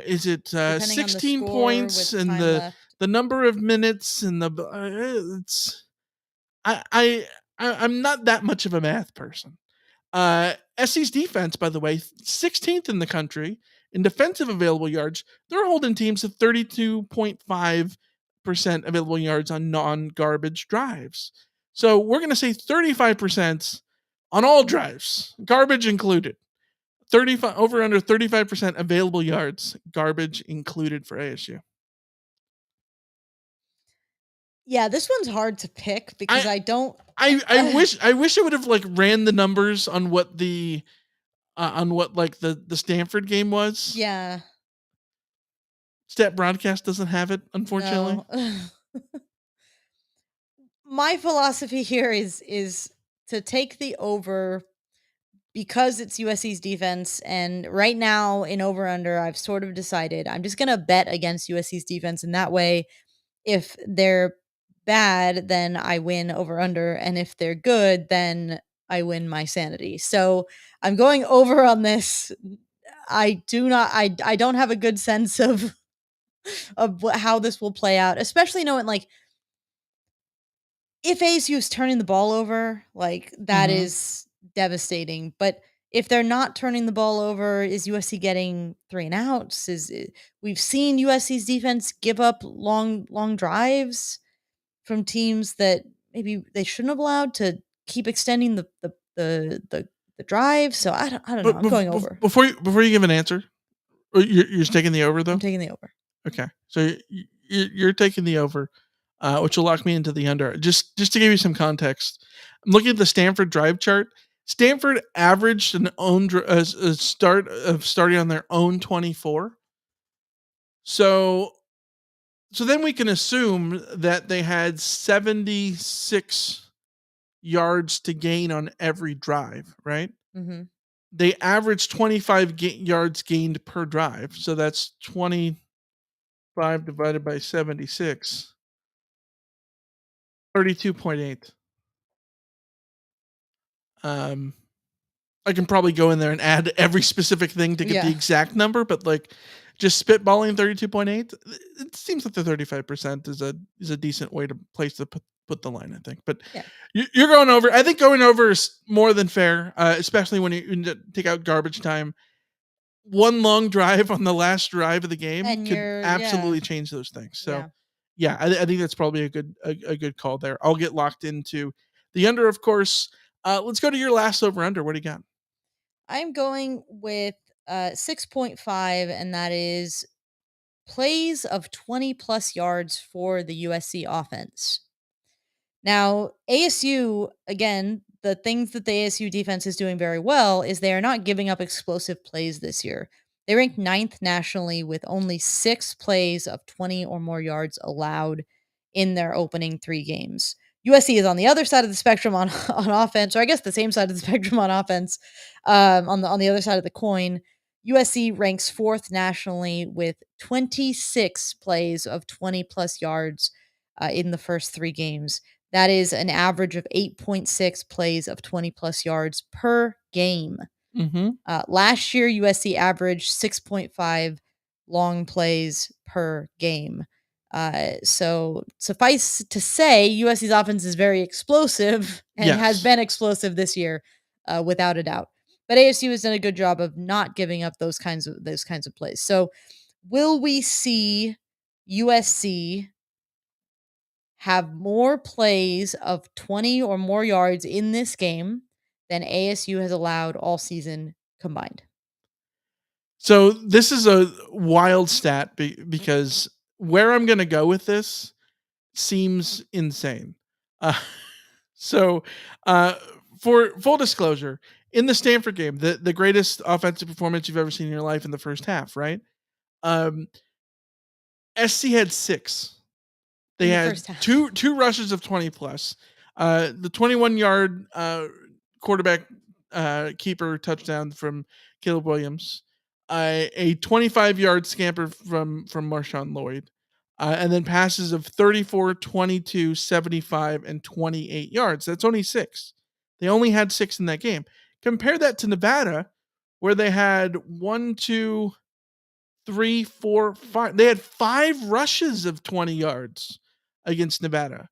is it Depending on the 16 score points with and time the left. the number of minutes and it's I'm not that much of a math person. SC's defense, by the way, 16th in the country in defensive available yards. They're holding teams to 32.5% available yards on non-garbage drives. So we're going to say 35% on all drives, garbage included. 35 over under 35% available yards, garbage included for ASU. Yeah, this one's hard to pick because I don't. I wish I would have like ran the numbers on what the Stanford game was. Yeah. Stat Broadcast doesn't have it, unfortunately. No. My philosophy here is to take the over because it's USC's defense, and right now in over under I've sort of decided I'm just going to bet against USC's defense, and that way if they're bad then I win over under, and if they're good then I win my sanity. So I'm going over on this. I don't have a good sense of how this will play out, especially knowing like if ASU is turning the ball over, like that is devastating. But if they're not turning the ball over, is USC getting 3 and outs? We've seen USC's defense give up long drives from teams that maybe they shouldn't have allowed to keep extending the drive. So I don't know. I'm going over. Before you give an answer, you're taking the over though. I'm taking the over. Okay, so you're taking the over, which will lock me into the under. Just to give you some context, I'm looking at the Stanford drive chart. Stanford averaged an own starting on their own 24. So then we can assume that they had 76 yards to gain on every drive, right? Mm-hmm. They averaged 25 yards gained per drive. So that's 25 divided by 76. 32.8. I can probably go in there and add every specific thing to get the exact number, but like just spitballing 32.8, it seems like the 35% is a decent way to place to put the line, I think. But you're going over. I think going over is more than fair, especially when you take out garbage time. One long drive on the last drive of the game could absolutely change those things. So I think that's probably a good call there. I'll get locked into the under, of course. Let's go to your last over under. What do you got? I'm going with 6.5, and that is plays of 20 plus yards for the USC offense. Now, ASU, again, the things that the ASU defense is doing very well is they are not giving up explosive plays this year. They ranked 9th nationally with only 6 plays of 20 or more yards allowed in their opening 3 games. USC is on the other side of the spectrum on offense, or I guess the same side of the spectrum on offense. On the other side of the coin, USC ranks 4th nationally with 26 plays of 20 plus yards in the first 3 games. That is an average of 8.6 plays of 20 plus yards per game. Last year, USC averaged 6.5 long plays per game. So suffice to say, USC's offense is very explosive and has been explosive this year, without a doubt. But ASU has done a good job of not giving up those kinds of plays. So, will we see USC have more plays of 20 or more yards in this game than ASU has allowed all season combined? So this is a wild stat because where I'm going to go with this seems insane. Uh, so, for full disclosure, in the Stanford game, the greatest offensive performance you've ever seen in your life in the first half, right? SC had 6. They In the had first half. two rushes of 20 plus. The 21-yard quarterback keeper touchdown from Caleb Williams. A 25-yard scamper from Marshawn Lloyd. And then passes of 34, 22, 75, and 28 yards. That's only 6. They only had 6 in that game. Compare that to Nevada, where they had 1, 2, 3, 4, 5. They had 5 rushes of 20 yards against Nevada.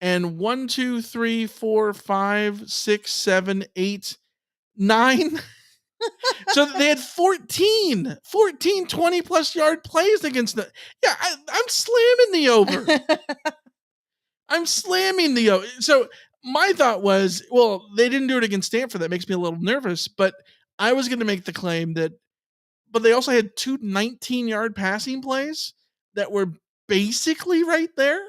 And 1, 2, 3, 4, 5, 6, 7, 8, 9. So they had 14 20 plus yard plays against the. Yeah, I'm slamming the over. I'm slamming the over. So my thought was, well, they didn't do it against Stanford. That makes me a little nervous. But I was going to make the claim that, but they also had 2 19-yard passing plays that were basically right there.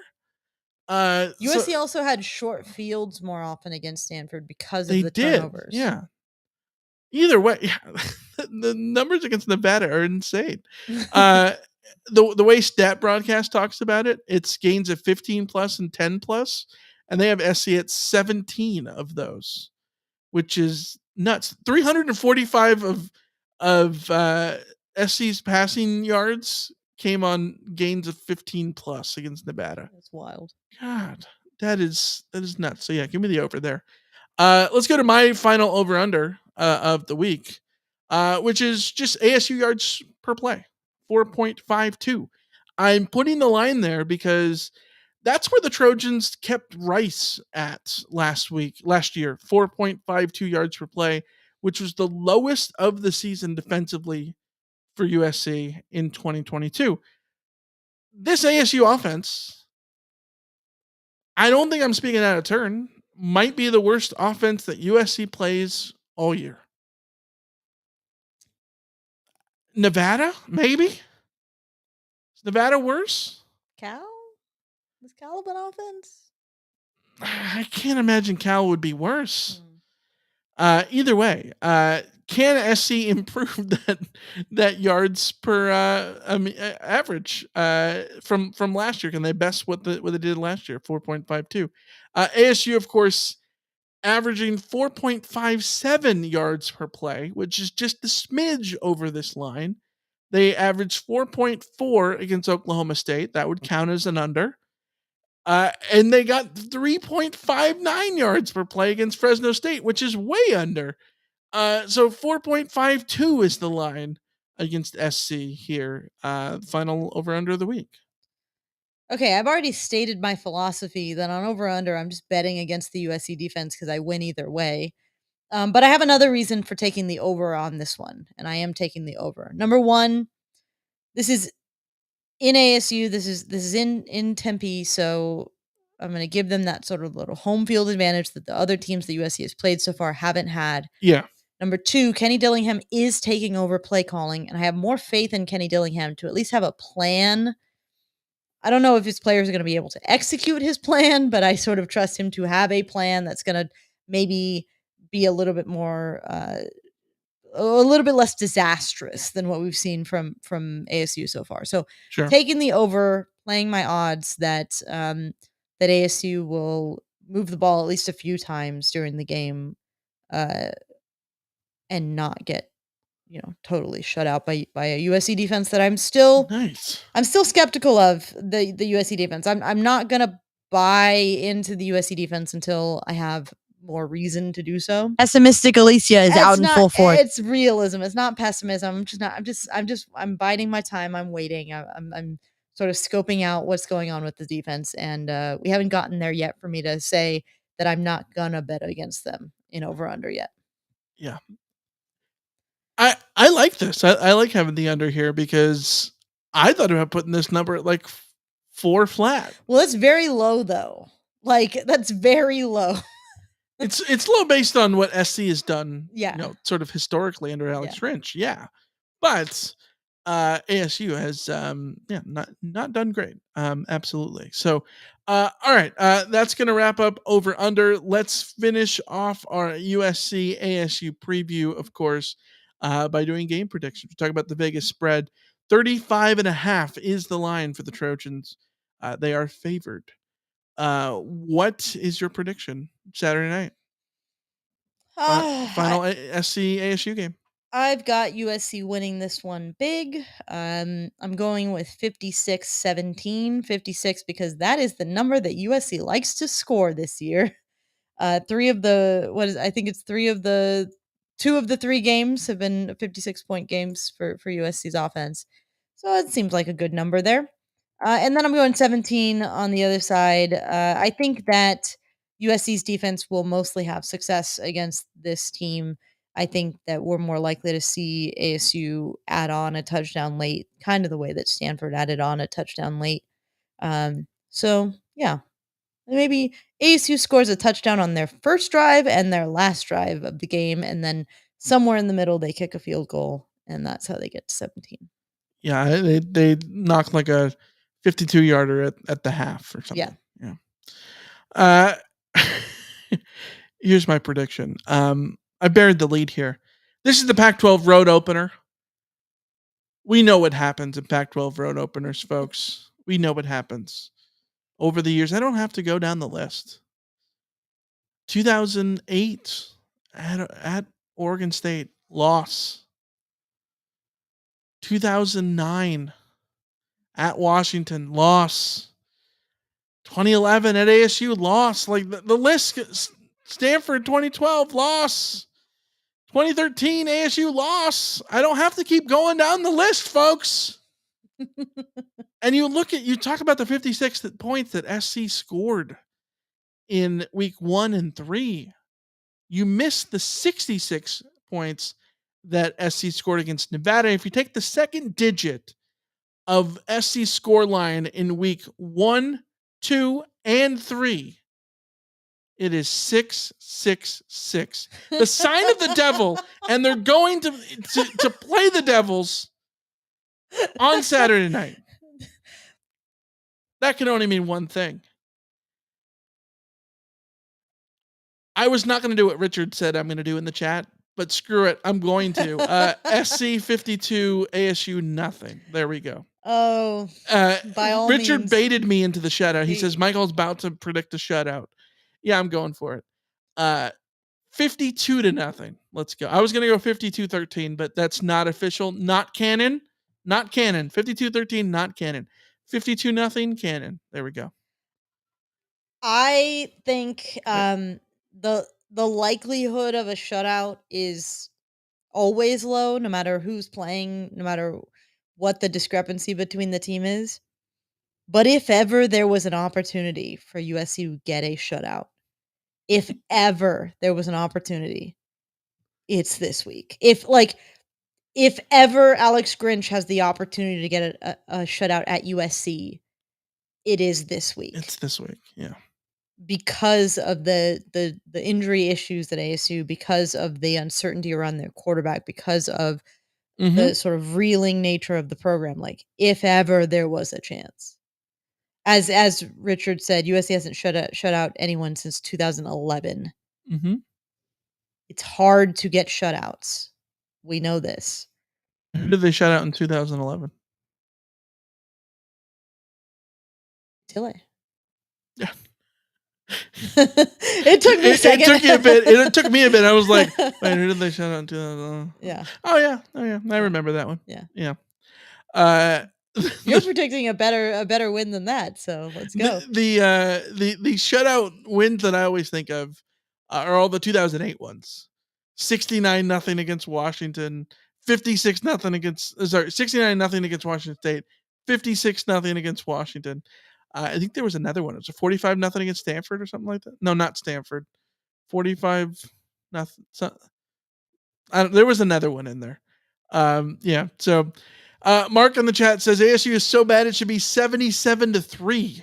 USC also had short fields more often against Stanford because of the turnovers. Yeah. Either way, the numbers against Nevada are insane. The way Stat Broadcast talks about it, it's gains of 15 plus and 10 plus, and they have SC at 17 of those, which is nuts. 345 of SC's passing yards came on gains of 15 plus against Nevada. That's wild. God, that is nuts. So yeah, give me the over there. Let's go to my final over-under of the week, which is just ASU yards per play, 4.52. I'm putting the line there because that's where the Trojans kept Rice at last year, 4.52 yards per play, which was the lowest of the season defensively for USC in 2022. This ASU offense, I don't think I'm speaking out of turn, might be the worst offense that USC plays all year. Nevada, maybe? Is Nevada worse? Cal? Was Cal a good offense? I can't imagine Cal would be worse. Either way, can SC improve that yards per average from last year? Can they best what they did last year, 4.52? ASU, of course, averaging 4.57 yards per play, which is just a smidge over this line. They averaged 4.4 against Oklahoma State. That would count as an under. And they got 3.59 yards per play against Fresno State, which is way under. So 4.52 is the line against SC here. Final over-under of the week. Okay, I've already stated my philosophy that on over-under, I'm just betting against the USC defense because I win either way. But I have another reason for taking the over on this one, and I am taking the over. Number one, this is in ASU. This is in Tempe, so I'm going to give them that sort of little home field advantage that the other teams that USC has played so far haven't had. Yeah. Number two, Kenny Dillingham is taking over play calling, and I have more faith in Kenny Dillingham to at least have a plan. I don't know if his players are going to be able to execute his plan, but I sort of trust him to have a plan that's going to maybe be a little bit more, a little bit less disastrous than what we've seen from ASU so far. So Sure. Taking the over, playing my odds that that ASU will move the ball at least a few times during the game, and not get totally shut out by a USC defense that I'm still skeptical of the USC defense. I'm not gonna buy into the USC defense until I have more reason to do so. Pessimistic Alicia is out in full force. It's realism. It's not pessimism. I'm biding my time. I'm waiting. I'm sort of scoping out what's going on with the defense, and we haven't gotten there yet for me to say that I'm not gonna bet against them in over under yet. Yeah. I like this. I like having the under here because I thought about putting this number at like 4 flat. Well, it's very low though. Like that's very low. It's low based on what SC has done. Yeah. Sort of historically under Alex French. Yeah. But ASU has not done great. Absolutely. So all right, that's going to wrap up over under. Let's finish off our USC ASU preview, of course, by doing game predictions. We're talking about the Vegas spread. 35.5 is the line for the Trojans. They are favored. What is your prediction Saturday night? Final SC ASU game. I've got USC winning this one big. I'm going with 56-17. 56 because that is the number that USC likes to score this year. Two of the 3 games have been 56-point games for USC's offense. So it seems like a good number there. And then I'm going 17 on the other side. I think that USC's defense will mostly have success against this team. I think that we're more likely to see ASU add on a touchdown late, kind of the way that Stanford added on a touchdown late. So, yeah. Maybe ASU scores a touchdown on their first drive and their last drive of the game, and then somewhere in the middle they kick a field goal, and that's how they get to 17. Yeah, they knock like a 52-yarder at the half or something. Yeah. Here's my prediction. I buried the lead here. This is the Pac-12 road opener. We know what happens in Pac-12 road openers, folks. We know what happens. Over the years, I don't have to go down the list. 2008 at Oregon State, loss. 2009 at Washington, loss. 2011 at ASU, loss. Like the list, Stanford 2012, loss. 2013 ASU, loss. I don't have to keep going down the list, folks. And you talk about the 56 points that SC scored in week 1 and 3. You missed the 66 points that SC scored against Nevada. If you take the second digit of SC score line in week 1, 2, and 3, it is 666. The sign of the devil, and they're going to play the Devils on Saturday night. That can only mean one thing. I was not going to do what Richard said I'm going to do in the chat, but screw it. I'm going to. SC 52, ASU nothing. There we go. Oh, by all Richard means. baited me into the shutout. He says Michael's about to predict a shutout. Yeah, I'm going for it. 52-0. Let's go. I was going to go 52-13, but that's not official. Not canon. Not canon. 52-13, not canon. 52-0, canon. There we go. I think the likelihood of a shutout is always low, no matter who's playing, no matter what the discrepancy between the team is. But if ever there was an opportunity for USC to get a shutout, if ever there was an opportunity, it's this week. If ever Alex Grinch has the opportunity to get a shutout at USC, it is this week. It's this week, yeah. Because of the injury issues at ASU, because of the uncertainty around their quarterback, because of the sort of reeling nature of the program. Like, if ever there was a chance. As Richard said, USC hasn't shut out anyone since 2011. Mm-hmm. It's hard to get shutouts. We know this. Who did they shut out in 2011? Tilly. Yeah. It took me a second. It took you a bit. It took me a bit. I was like, wait, who did they shut out in 2011? Yeah. Oh yeah. I remember that one. Yeah. Yeah. You're predicting a better win than that, so let's go. The shutout wins that I always think of are all the 2008 ones. 69-0 against Washington, 56-0 against 69-0 against Washington State, 56-0 against Washington. I think there was another one. It was a 45-0 against Stanford or something like that. No, not Stanford. 45-0. There was another one in there. Yeah. So Mark in the chat says ASU is so bad it should be 77-3.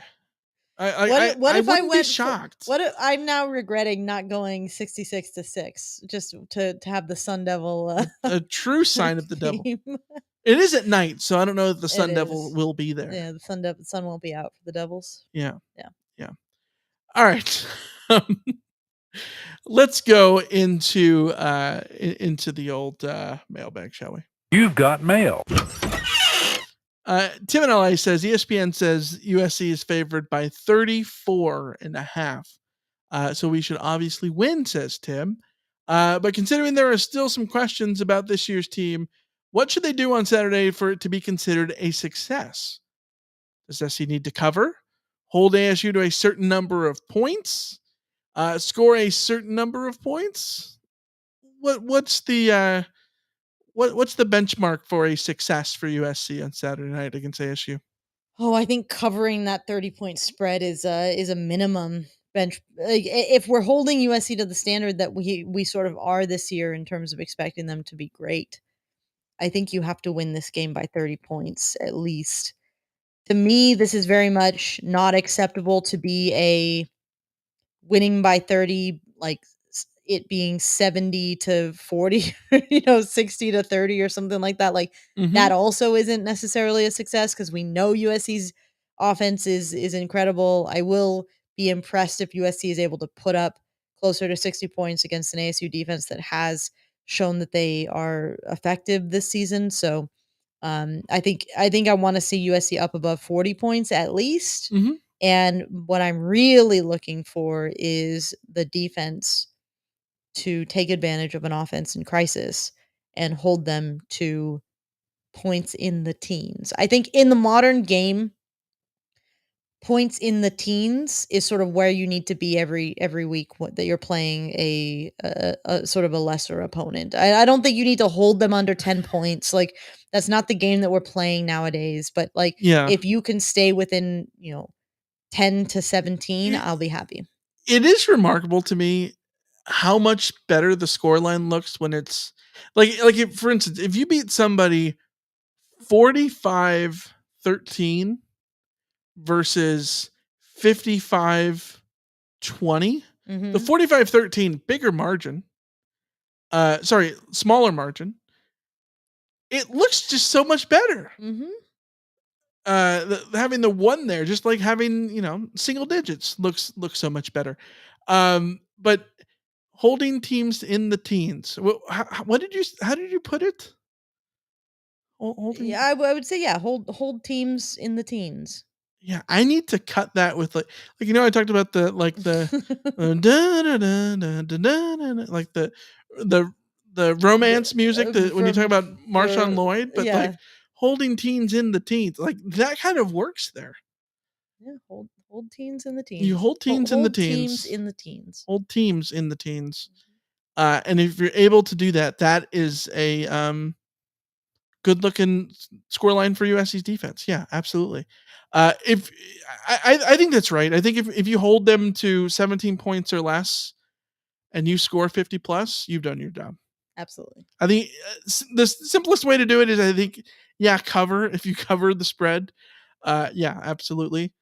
I wouldn't be shocked. I'm now regretting not going 66-6 just to have the Sun Devil a true sign of the devil. team. It is at night, so I don't know if the Sun Devil will be there. Yeah, the sun won't be out for the Devils. Yeah. All right. Let's go into the old mailbag, shall we? You've got mail. Tim in LA says ESPN says USC is favored by 34.5. So we should obviously win, says Tim. But considering there are still some questions about this year's team, what should they do on Saturday for it to be considered a success? Does SC need to cover, hold ASU to a certain number of points, score a certain number of points? What's the benchmark for a success for USC on Saturday night against ASU? Oh, I think covering that 30-point spread is a minimum bench. If we're holding USC to the standard that we sort of are this year in terms of expecting them to be great, I think you have to win this game by 30 points at least. To me, this is very much not acceptable to be a winning by 30, like it being 70-40, 60-30 or something like that. Like that also isn't necessarily a success because we know USC's offense is incredible. I will be impressed if USC is able to put up closer to 60 points against an ASU defense that has shown that they are effective this season. So I think I want to see USC up above 40 points at least. And what I'm really looking for is the defense to take advantage of an offense in crisis and hold them to points in the teens. I think in the modern game, points in the teens is sort of where you need to be every week that you're playing a sort of a lesser opponent. I don't think you need to hold them under 10 points. Like that's not the game that we're playing nowadays. But if you can stay within 10 to 17, I'll be happy. It is remarkable to me how much better the scoreline looks when it's if, for instance, if you beat somebody 45-13 versus 55-20, the 45-13 bigger margin, smaller margin, it looks just so much better. Having the one there, just like having single digits, looks so much better. But holding teams in the teens. How did you put it? Yeah, I would say hold teams in the teens. Yeah, I need to cut that with I talked about the the romance music when you talk about Marshawn Lloyd, but holding teens in the teens, like that kind of works there. Yeah, hold teams in the teens. You hold teams in the teens. Teams in the teens. Hold teams in the teens. And if you're able to do that, that is a good looking scoreline for USC's defense. Yeah, absolutely. If I think that's right. I think if you hold them to 17 points or less and you score 50 plus, you've done your job. Absolutely. I think the simplest way to do it is cover. If you cover the spread, absolutely.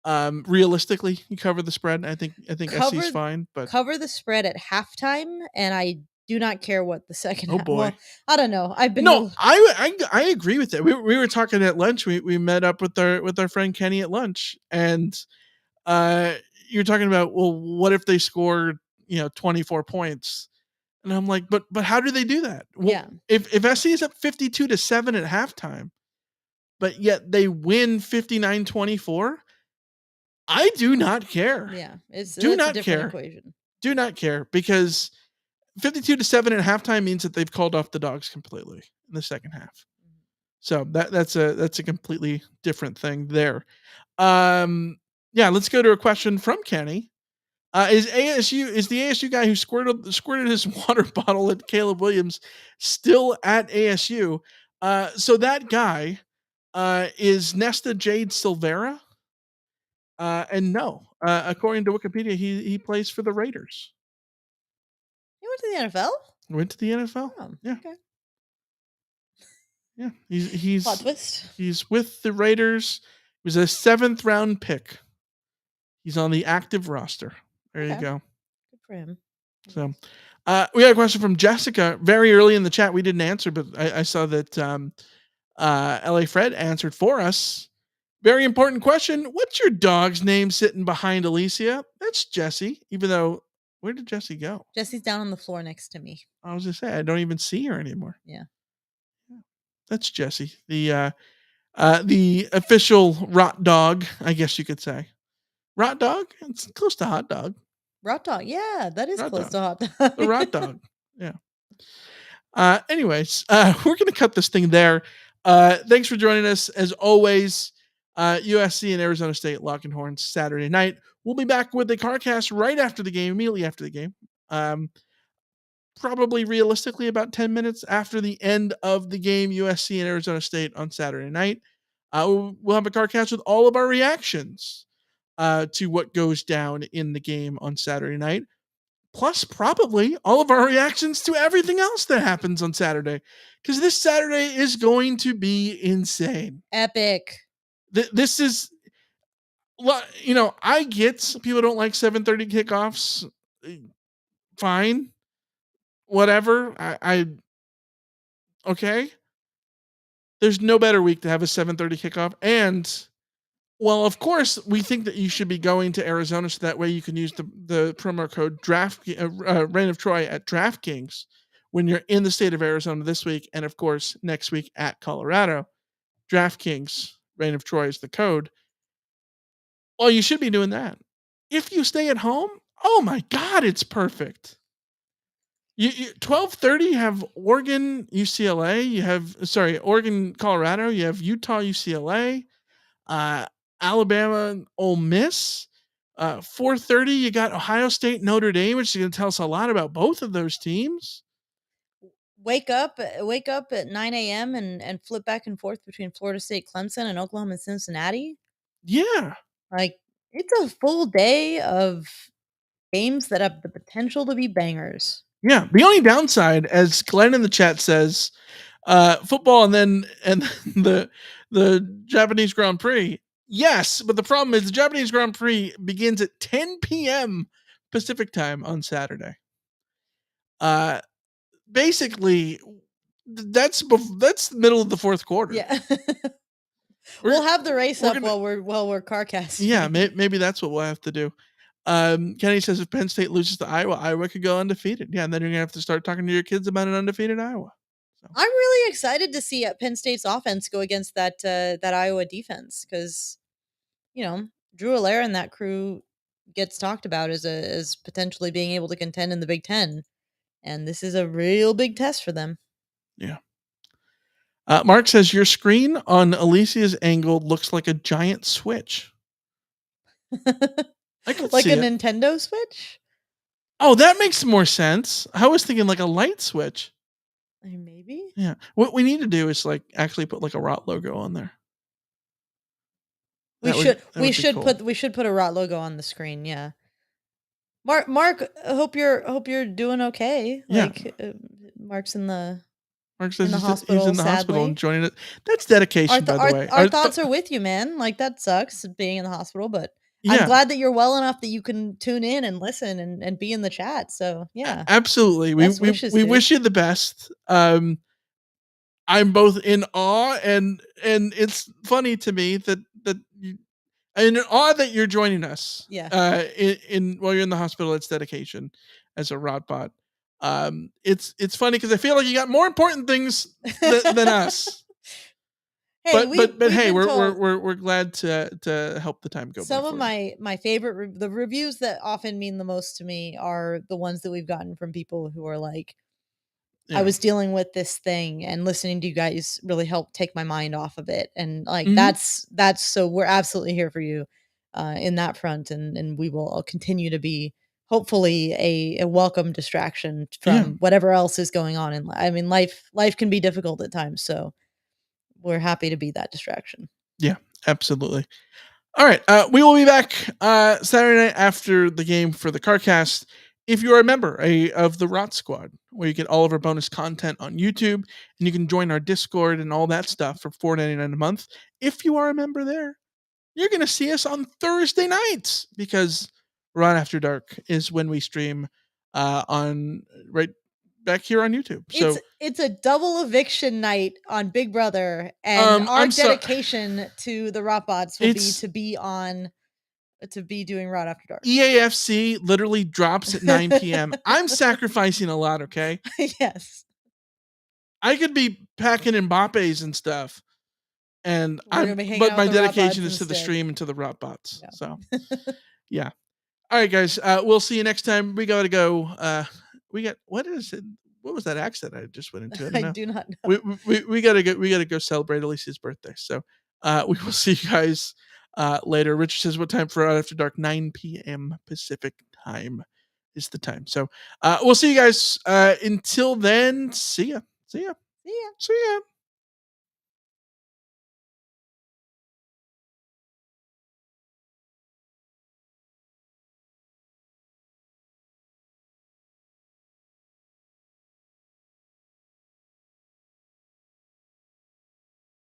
Realistically, you cover the spread. I think SC's fine, but cover the spread at halftime, and I do not care what the second. Oh boy, well, I don't know. I agree with that. We were talking at lunch. We met up with our friend Kenny at lunch, and you're talking about, well, what if they scored 24 points? And I'm like, but how do they do that? Well, yeah. If SC is up 52-7 at halftime, but yet they win 59-24, I do not care. Yeah, that's not a different care. Equation. Do not care, because 52-7 at halftime means that they've called off the Dogs completely in the second half. So that's a completely different thing there. Let's go to a question from Kenny. Is the ASU guy who squirted his water bottle at Caleb Williams still at ASU? So that guy is Nesta Jade Silvera. And no, according to Wikipedia, he plays for the Raiders. He went to the NFL? Went to the NFL. Oh, yeah. Okay. Yeah. He's plot twist. He's with the Raiders. He was a 7th round pick He's on the active roster. There you go. Good for him. So we got a question from Jessica very early in the chat. We didn't answer, but I saw that LA Fred answered for us. Very important question. What's your dog's name sitting behind Alicia? That's Jessie, even though, where did Jessie go? Jessie's down on the floor next to me. I was going to say, I don't even see her anymore. Yeah. That's Jessie, the official rot dog, I guess you could say. Rot dog? It's close to hot dog. Rot dog. Yeah, that is Rot close dog. to hot dog. The rot dog. Yeah. Anyways, we're going to cut this thing there. Thanks for joining us. As always, USC and Arizona State locking horns Saturday night. We'll be back with the CarCast right after the game, immediately after the game. Probably realistically about 10 minutes after the end of the game, USC and Arizona State on Saturday night. We'll have a CarCast with all of our reactions to what goes down in the game on Saturday night. Plus, probably all of our reactions to everything else that happens on Saturday. Because this Saturday is going to be insane. Epic. This is, I get people don't like 7:30 kickoffs. Fine. Whatever. Okay. There's no better week to have a 7:30 kickoff. And, well, of course, we think that you should be going to Arizona so that way you can use the promo code Reign of Troy at DraftKings when you're in the state of Arizona this week. And, of course, next week at Colorado. DraftKings, Reign of Troy is the code. Well, you should be doing that. If you stay at home, oh my God, it's perfect. 12:30, you have Oregon, UCLA. You have, Oregon, Colorado. You have Utah, UCLA. Alabama, Ole Miss. 4:30, you got Ohio State, Notre Dame, which is going to tell us a lot about both of those teams. Wake up at 9 a.m. and flip back and forth between Florida State, Clemson, and Oklahoma and Cincinnati. Yeah. Like, it's a full day of games that have the potential to be bangers. Yeah. The only downside, as Glenn in the chat says, football and the Japanese Grand Prix. Yes, but the problem is the Japanese Grand Prix begins at 10 p.m. Pacific time on Saturday. Basically, that's the middle of the fourth quarter. Yeah. We'll have the race up while we're CarCasting. Yeah, maybe that's what we'll have to do. Kenny says if Penn State loses to Iowa could go undefeated. Yeah, and then you're gonna have to start talking to your kids about an undefeated Iowa. So. I'm really excited to see Penn State's offense go against that Iowa defense because, Drew Allaire and that crew gets talked about as potentially being able to contend in the Big Ten, and this is a real big test for them. Yeah. Mark says your screen on Alicia's angle looks like a giant Switch. I could like see a it. Nintendo Switch? Oh, that makes more sense. I was thinking like a light switch. Maybe. Yeah. What we need to do is actually put a ROT logo on there. We should put a ROT logo on the screen. Yeah. Mark, hope you're doing okay. Yeah. Mark's in the. Mark says hospital, he's in the hospital and joining it. That's dedication, by the way. Our thoughts are with you, man. That sucks being in the hospital, but I'm glad that you're well enough that you can tune in and listen and be in the chat. So yeah, absolutely. We wish you the best. I'm both in awe and it's funny to me that I'm in awe that you're joining us. Yeah. While you're in the hospital, it's dedication as a ROT bot. It's funny because I feel like you got more important things than us. Hey, but hey, we're glad to help the time go. Some of my favorite the reviews that often mean the most to me are the ones that we've gotten from people who are like, I was dealing with this thing and listening to you guys really helped take my mind off of it, and that's so we're absolutely here for you in that front, and we will continue to be hopefully a welcome distraction from whatever else is going on in life. I mean, life can be difficult at times, so we're happy to be that distraction. Yeah, absolutely. All right. We will be back Saturday night after the game for the CarCast. If you're a member of the ROT Squad, where you get all of our bonus content on YouTube, and you can join our Discord and all that stuff for $4.99 a month. If you are a member there, you're going to see us on Thursday nights because right after dark is when we stream on right back here on YouTube. So it's a double eviction night on Big Brother, and our dedication to the Rotbots will be to be doing Rot After Dark. EAFC literally drops at 9 p.m. I'm sacrificing a lot, okay? Yes. I could be packing Mbappe's and stuff. And but my dedication is to the stream and to the Rotbots. Yeah. So yeah. All right, guys. We'll see you next time. We gotta go. We got what is it? What was that accent I just went into? I do not know. We gotta go celebrate Alicia's birthday. So we will see you guys later. Richard says what time for Out After Dark? 9 p.m. Pacific time is the time. So we'll see you guys until then. See ya. See ya. See ya. See ya.